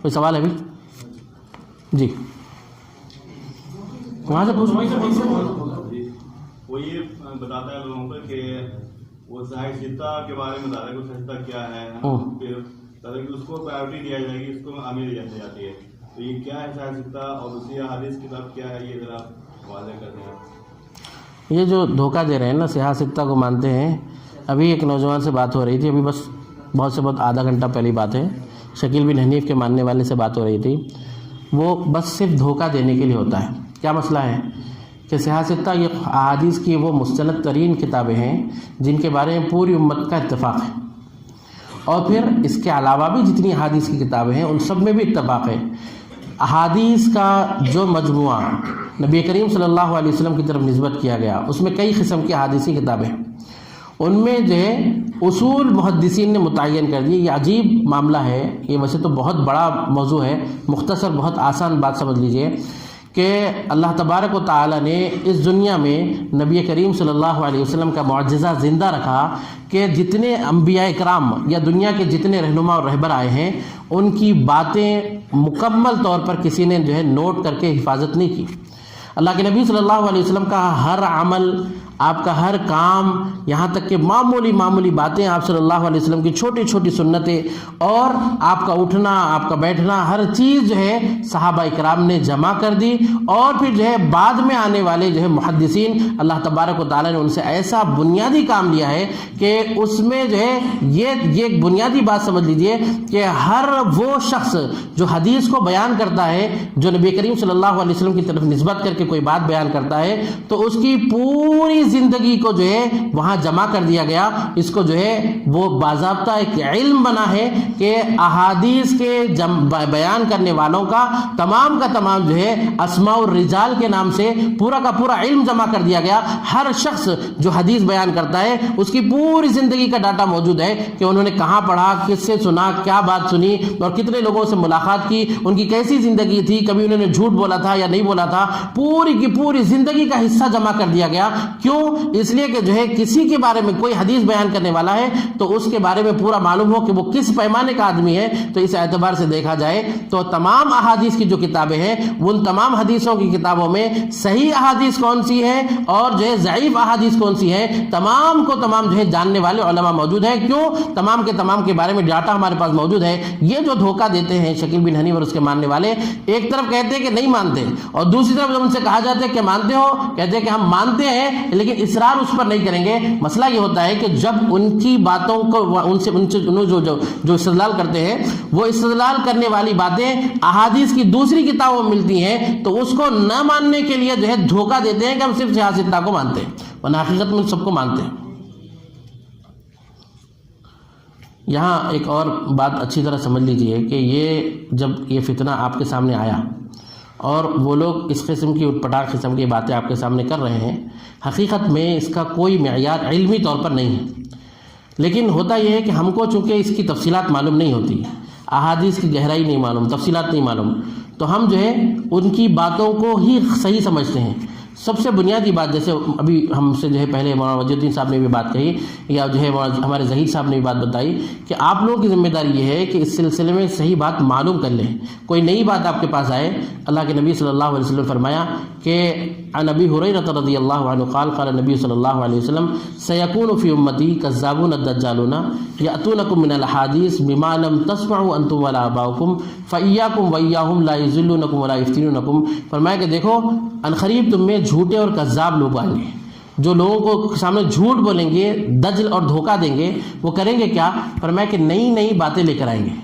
کوئی سوال ہے ابھی؟ جی وہاں سے پوچھ۔ وہ یہ بتاتا ہے لوگوں کو کہ وہ ظاہر سطح کے بارے میں بتاتا ہے کہ سطح کیا ہے، پھر اس کو پرائیورٹی دیا جائے گی، اس کو اہمیت دی جاتی ہے۔ تو یہ کیا ہے ظاہر سطح، اور اسی حدیث کتاب کیا ہے، یہ ذرا واضح کر دیں۔ یہ جو دھوکہ دے رہے ہیں نا، سیاہ سکتہ کو مانتے ہیں۔ ابھی ایک نوجوان سے بات ہو رہی تھی، ابھی بس بہت آدھا گھنٹہ پہلی بات ہے، شکیل بن حنیف کے ماننے والے سے بات ہو رہی تھی۔ وہ بس صرف دھوکہ دینے کے لیے ہوتا ہے۔ کیا مسئلہ ہے کہ سیاہ سکتہ یہ احادیث کی وہ مستند ترین کتابیں ہیں جن کے بارے میں پوری امت کا اتفاق ہے، اور پھر اس کے علاوہ بھی جتنی احادیث کی کتابیں ہیں ان سب میں بھی اتفاق ہے۔ احادیث کا جو مجموعہ نبی کریم صلی اللہ علیہ وسلم کی طرف نسبت کیا گیا اس میں کئی قسم کی احادیثی کتابیں ہیں، ان میں جو ہے اصول محدثین نے متعین کر دیے۔ یہ عجیب معاملہ ہے، یہ ویسے تو بہت بڑا موضوع ہے، مختصر بہت آسان بات سمجھ لیجئے کہ اللہ تبارک و تعالی نے اس دنیا میں نبی کریم صلی اللہ علیہ وسلم کا معجزہ زندہ رکھا کہ جتنے انبیاء کرام یا دنیا کے جتنے رہنما اور رہبر آئے ہیں ان کی باتیں مکمل طور پر کسی نے جو ہے نوٹ کر کے حفاظت نہیں کی. اللہ کے نبی صلی اللہ علیہ وسلم کا ہر عمل، آپ کا ہر کام، یہاں تک کہ معمولی باتیں، آپ صلی اللہ علیہ وسلم کی چھوٹی چھوٹی سنتیں اور آپ کا اٹھنا، آپ کا بیٹھنا، ہر چیز جو ہے صحابہ کرام نے جمع کر دی. اور پھر جو ہے بعد میں آنے والے جو ہے محدثین، اللہ تبارک و تعالیٰ نے ان سے ایسا بنیادی کام لیا ہے کہ اس میں جو ہے یہ ایک بنیادی بات سمجھ لیجئے کہ ہر وہ شخص جو حدیث کو بیان کرتا ہے، جو نبی کریم صلی اللہ علیہ وسلم کی طرف نسبت کر کے کوئی بات بیان کرتا ہے، تو اس کی پوری زندگی کو جو ہے وہاں جمع کر دیا گیا. اس کو جو ہے وہ باضابطہ ایک علم بنا ہے کہ احادیث کے بیان کرنے والوں کا تمام جو ہے اسماء الرجال کے نام سے پورا کا پورا علم جمع کر دیا گیا. ہر شخص جو حدیث بیان کرتا ہے اس کی پوری زندگی کا ڈاٹا موجود ہے کہ انہوں نے کہاں پڑھا، کس سے سنا، کیا بات سنی اور کتنے لوگوں سے ملاقات کی، ان کی کیسی زندگی تھی، کبھی انہوں نے جھوٹ بولا تھا یا نہیں بولا تھا. پوری کی پوری زندگی کا حصہ جمع کر دیا گیا. کیوں؟ اس لیے کہ جو ہے کسی کے بارے میں کوئی حدیث بیان کرنے والا ہے تو اس کے بارے میں پورا معلوم ہو کہ وہ کس پیمانے کا آدمی ہے. تو اس اعتبار سے دیکھا جائے تو تمام احادیث کی جو کتابیں ہیں ان تمام حدیثوں کی کتابوں میں صحیح احادیث کون سی ہیں اور جو ہے ضعیف احادیث کون سی ہیں، تمام کو تمام جو ہے جاننے والے علماء موجود ہیں. کیوں؟ تمام کے تمام کے بارے میں ڈاٹا ہمارے پاس موجود ہے. یہ جو دھوکہ دیتے ہیں شکیل بن حنیف اور اس کے ماننے والے، ایک طرف کہتے ہیں کہ نہیں مانتے اور دوسری طرف جب ان سے کہا جاتا ہے کہ مانتے ہو، کہتے ہیں کہ ہم مانتے ہیں لیکن اصرار اس پر نہیں کریں گے. مسئلہ یہ ہوتا ہے کہ جب ان کی باتوں کو ان سے جو استدلال کرتے ہیں وہ استدلال کرنے والی باتیں احادیث کی دوسری کتابوں میں ملتی ہیں تو اس کو نہ ماننے کے لیے جو ہے دھوکہ دیتے ہیں کہ ہم صرف سیاستہ کو مانتے ہیں ورنہ حقیقت میں سب کو مانتے ہیں. یہاں ایک اور بات اچھی طرح سمجھ لیجئے کہ یہ جب یہ فتنہ آپ کے سامنے آیا اور وہ لوگ اس قسم کی اٹھ پٹاخ قسم کی باتیں آپ کے سامنے کر رہے ہیں، حقیقت میں اس کا کوئی معیار علمی طور پر نہیں ہے. لیکن ہوتا یہ ہے کہ ہم کو چونکہ اس کی تفصیلات معلوم نہیں ہوتی، احادیث کی گہرائی نہیں معلوم، تفصیلات نہیں معلوم، تو ہم جو ہے ان کی باتوں کو ہی صحیح سمجھتے ہیں. سب سے بنیادی بات، جیسے ابھی ہم سے جو ہے پہلے مولانا وجیہ الدین صاحب نے بھی بات کہی یا جو ہے ہمارے ظہیر صاحب نے بھی بات بتائی کہ آپ لوگوں کی ذمہ داری یہ ہے کہ اس سلسلے میں صحیح بات معلوم کر لیں. کوئی نئی بات آپ کے پاس آئے، اللہ کے نبی صلی اللہ علیہ وسلم نے فرمایا کہ عن ابی ہریرہ رضی اللہ عنہ قال قال نبی صلی اللہ علیہ وسلم سیکون فی امتی کذابون الدجالون یأتونکم من الحادیث بما لم تسمعوا انتم ولا آباؤکم فایاکم وایاہم لا یضلونکم ولا یفتنونکم. فرمایا کہ دیکھو عنقریب تم میں جھوٹے اور کذاب لوگ آئیں گے جو لوگوں کو سامنے جھوٹ بولیں گے، دجل اور دھوکہ دیں گے. وہ کریں گے کیا؟ فرمایا کہ نئی باتیں لے کر آئیں گے.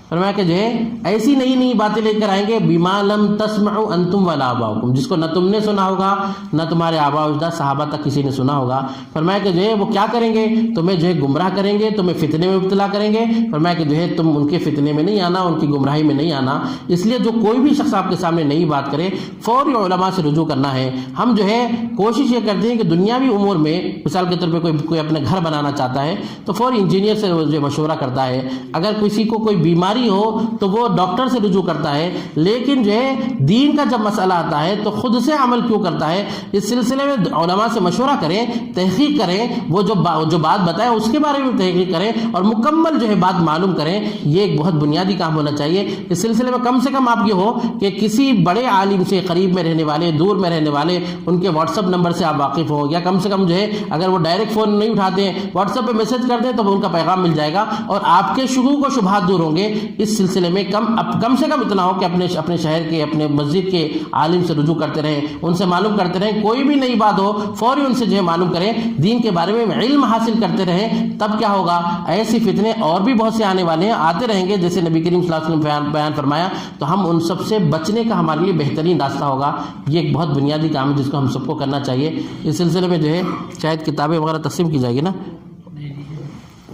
فرمایا کہ جو ہے ایسی نئی باتیں لے کر آئیں گے بما لم تسمعوا انتم ولا آباؤکم، جس کو نہ تم نے سنا ہوگا نہ تمہارے آباء و اجداد صحابہ تک کسی نے سنا ہوگا. فرمایا کہ جو ہے وہ کیا کریں گے؟ تمہیں جو ہے گمراہ کریں گے، تمہیں فتنے میں مبتلا کریں گے. فرمایا کہ جو ہے تم ان کے فتنے میں نہیں آنا، ان کی گمراہی میں نہیں آنا. اس لیے جو کوئی بھی شخص آپ کے سامنے نئی بات کرے فوری علماء سے رجوع کرنا ہے. ہم جو ہے کوشش یہ کرتے ہیں کہ دنیاوی امور میں مثال کے طور پہ کوئی اپنے گھر بنانا چاہتا ہے تو فوری انجینئر سے جو مشورہ کرتا ہے. اگر کسی کو کوئی بیماری ہو تو وہ ڈاکٹر سے رجوع کرتا ہے. لیکن جو ہے دین کا جب مسئلہ آتا ہے تو خود سے عمل کیوں کرتا ہے؟ اس سلسلے میں علماء سے مشورہ کریں، تحقیق کریں، وہ جو بات بتائے اس کے بارے میں تحقیق کریں اور مکمل جو ہے بات معلوم کریں. یہ ایک بہت بنیادی کام ہونا چاہیے. اس سلسلے میں کم سے کم آپ یہ ہو کہ کسی بڑے عالم سے، قریب میں رہنے والے، دور میں رہنے والے، ان کے واٹس ایپ نمبر سے آپ واقف ہوں، یا کم سے کم جو ہے اگر وہ ڈائریکٹ فون نہیں اٹھاتے ہیں واٹس ایپ پہ میسج کر دیں تو وہ ان کا پیغام مل جائے گا اور آپ کے شکوک و شبہات دور ہوں گے. اس سلسلے میں کم سے کم اتنا ہو کہ اپنے شہر کے، اپنے مسجد کے عالم سے رجوع کرتے رہیں، ان سے معلوم کرتے رہیں. کوئی بھی نئی بات ہو فوری ان سے جو ہے معلوم کریں، دین کے بارے میں علم حاصل کرتے رہیں. تب کیا ہوگا؟ ایسی فتنے اور بھی بہت سے آنے والے ہیں، آتے رہیں گے جیسے نبی کریم صلی اللہ علیہ وسلم نے بیان فرمایا. تو ہم ان سب سے بچنے کا ہمارے لیے بہترین راستہ ہوگا. یہ ایک بہت بنیادی کام ہے جس کو ہم سب کو کرنا چاہیے. اس سلسلے میں جو ہے شاید کتابیں وغیرہ تقسیم کی جائے گی نا؟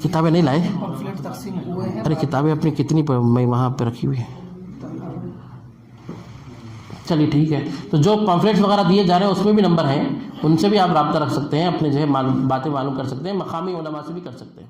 کتابیں نہیں لائے؟ ارے کتابیں اپنی کتنی میں وہاں پہ رکھی ہوئی ہے. چلیے ٹھیک ہے. تو جو پمفلیٹس وغیرہ دیے جا رہے ہیں اس میں بھی نمبر ہیں، ان سے بھی آپ رابطہ رکھ سکتے ہیں، اپنے جو ہے باتیں معلوم کر سکتے ہیں، مقامی علماء سے بھی کر سکتے ہیں.